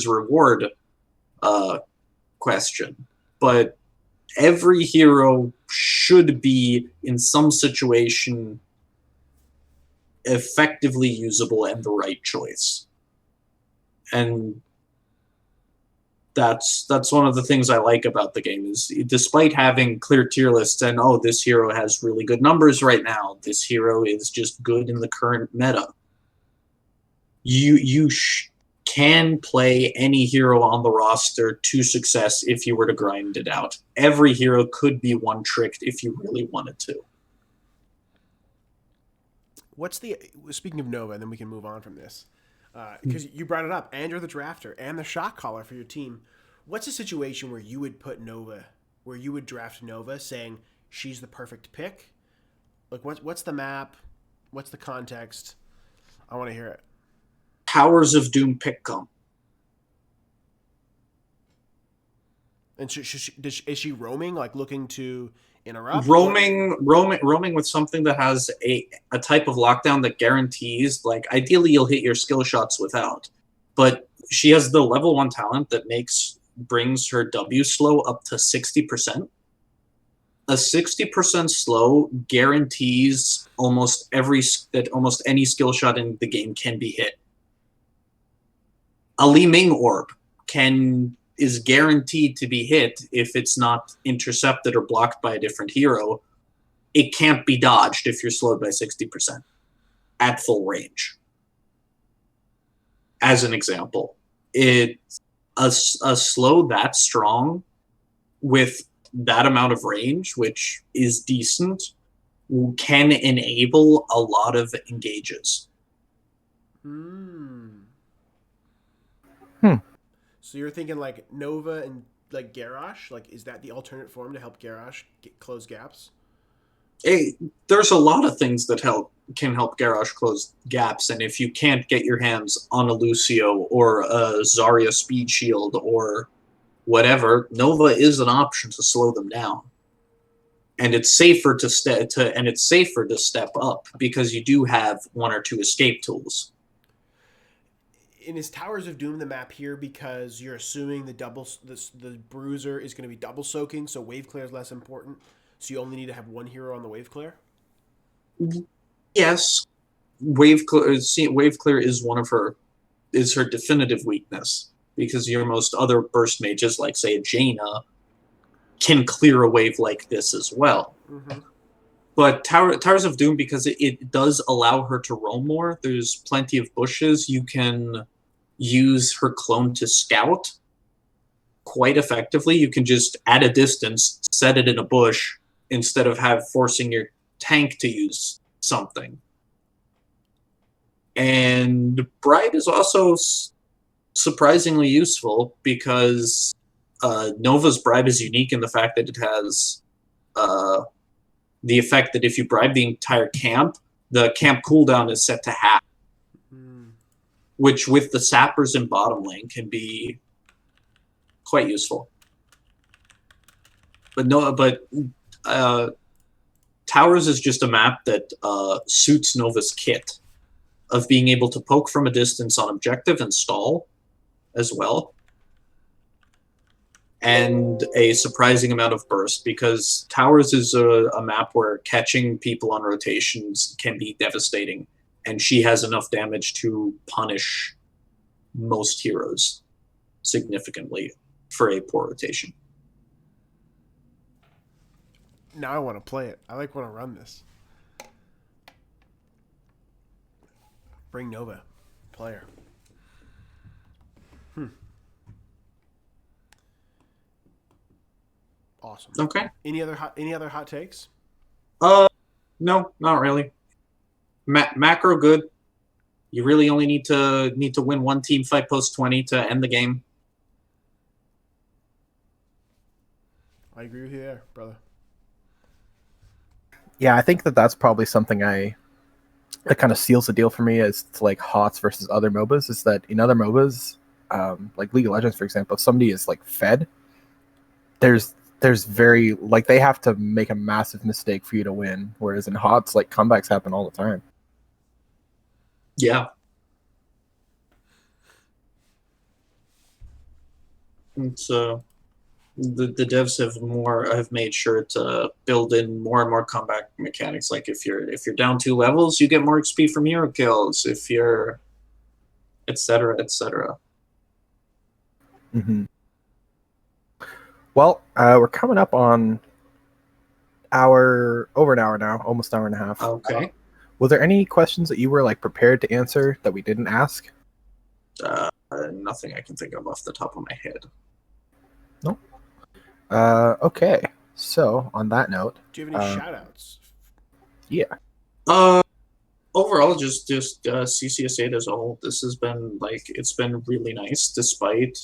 S3: reward question, but every hero should be in some situation effectively usable and the right choice. And that's one of the things I like about the game is, despite having clear tier lists and this hero has really good numbers right now, this hero is just good in the current meta, you can play any hero on the roster to success if you were to grind it out. Every hero could be one-tricked if you really wanted to.
S2: Speaking of Nova, and then we can move on from this, because you brought it up, and you're the drafter and the shot caller for your team. What's a situation where you would draft Nova, saying she's the perfect pick? Like, what's the map? What's the context? I want to hear it.
S3: Powers of Doom pick'em.
S2: And is she roaming, like looking to interrupt?
S3: Roaming with something that has a type of lockdown that guarantees, like, ideally you'll hit your skill shots without, but she has the level 1 talent that brings her W slow up to 60%. A 60% slow guarantees almost any skill shot in the game can be hit. A Li Ming orb is guaranteed to be hit if it's not intercepted or blocked by a different hero. It can't be dodged if you're slowed by 60% at full range. As an example, a slow that strong with that amount of range, which is decent, can enable a lot of engages.
S2: So you're thinking like Nova and like Garrosh? Like, is that the alternate form to help Garrosh close gaps?
S3: There's a lot of things that can help Garrosh close gaps, and if you can't get your hands on a Lucio or a Zarya speed shield or whatever, Nova is an option to slow them down. And it's safer to step up because you do have 1 or 2 escape tools.
S2: And is Towers of Doom the map here because you're assuming the bruiser is going to be double soaking, so wave clear is less important? So you only need to have one hero on the wave clear?
S3: Yes, wave clear is her definitive weakness, because your most other burst mages, like say a Jaina, can clear a wave like this as well.
S2: Mm-hmm.
S3: But Towers of Doom, because it does allow her to roam more, there's plenty of bushes. You can use her clone to scout quite effectively. You can just, at a distance, set it in a bush instead of forcing your tank to use something. And Bribe is also surprisingly useful, because Nova's Bribe is unique in the fact that it has the effect that if you bribe the entire camp, the camp cooldown is set to half, which with the sappers and bottom lane can be quite useful. But Towers is just a map that suits Nova's kit of being able to poke from a distance on objective and stall as well, and a surprising amount of burst, because Towers is a map where catching people on rotations can be devastating, and she has enough damage to punish most heroes significantly for a poor rotation.
S2: Now I want to play it. I want to run this. Bring Nova. Player. Awesome.
S3: Okay.
S2: Any other hot takes?
S3: No, not really. Macro good. You really only need to win one team fight post 20 to end the game.
S2: I agree with you there, brother.
S1: Yeah, I think that's probably something that kind of seals the deal for me as to like HOTS versus other MOBAs, is that in other MOBAs, like League of Legends, for example, if somebody is like fed, there's very, like, they have to make a massive mistake for you to win. Whereas in HOTS, like, comebacks happen all the time.
S3: Yeah. So the devs have made sure to build in more and more comeback mechanics. Like if you're down 2 levels, you get more XP from hero kills. If you're, etc. etc.
S1: Mm-hmm. Well, we're coming up on over an hour now, almost an hour and a half.
S3: Okay.
S1: Was there any questions that you were like prepared to answer that we didn't ask?
S3: Nothing I can think of off the top of my head.
S1: No. Okay. So on that note,
S2: do you have any shout outs?
S1: Yeah.
S3: Overall, just CCS8 as a whole. This has been it's been really nice, despite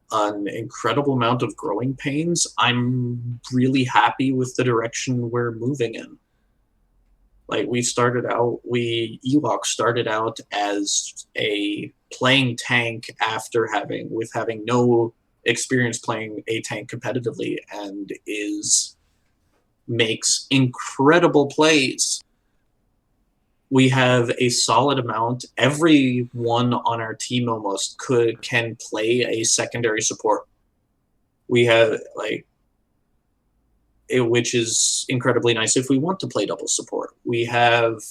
S3: an incredible amount of growing pains. I'm really happy with the direction we're moving in. Like Ewok started out as a playing tank after having no experience playing a tank competitively, and makes incredible plays. We have a solid amount. Everyone on our team almost can play a secondary support. We have which is incredibly nice if we want to play double support. We have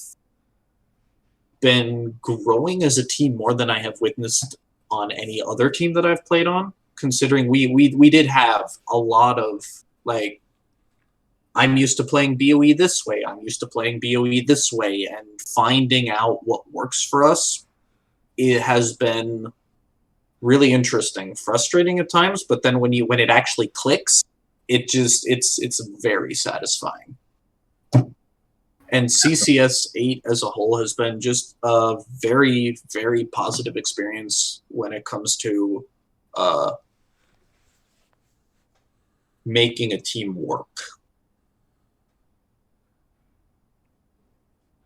S3: been growing as a team more than I have witnessed on any other team that I've played on, considering we did have a lot of I'm used to playing BOE this way, I'm used to playing BOE this way, and finding out what works for us, it has been really interesting. Frustrating at times, but then when it actually clicks, it's very satisfying. And CCS8 as a whole has been just a very, very positive experience when it comes to making a team work.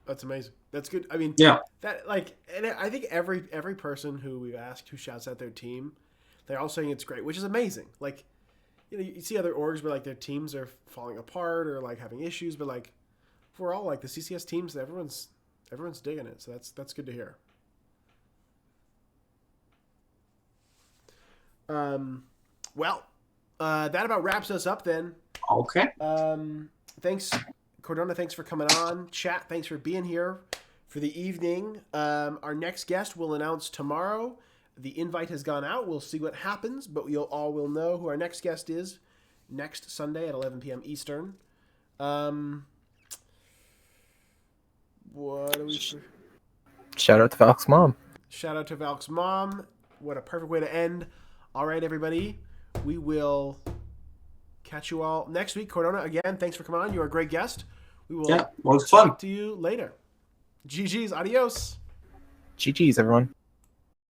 S2: That's amazing. That's good. I mean,
S3: yeah.
S2: That and I think every person who we've asked who shouts out their team, they're all saying it's great, which is amazing. You see other orgs where their teams are falling apart or having issues, but we're all the CCS teams, everyone's digging it. So that's good to hear. Well, that about wraps us up then.
S3: Okay.
S2: Thanks, Cordona. Thanks for coming on. Chat, thanks for being here for the evening. Our next guest we'll announce tomorrow. The invite has gone out. We'll see what happens, but we'll all will know who our next guest is next Sunday at 11 p.m. Eastern. What do we?
S1: Shout out to Valk's mom.
S2: Shout out to Valk's mom. What a perfect way to end. All right, everybody. We will catch you all next week. Cordona, again, thanks for coming on. You're a great guest. We will
S3: Well, it was fun.
S2: talk to you later. GG's. Adios.
S1: GG's, everyone.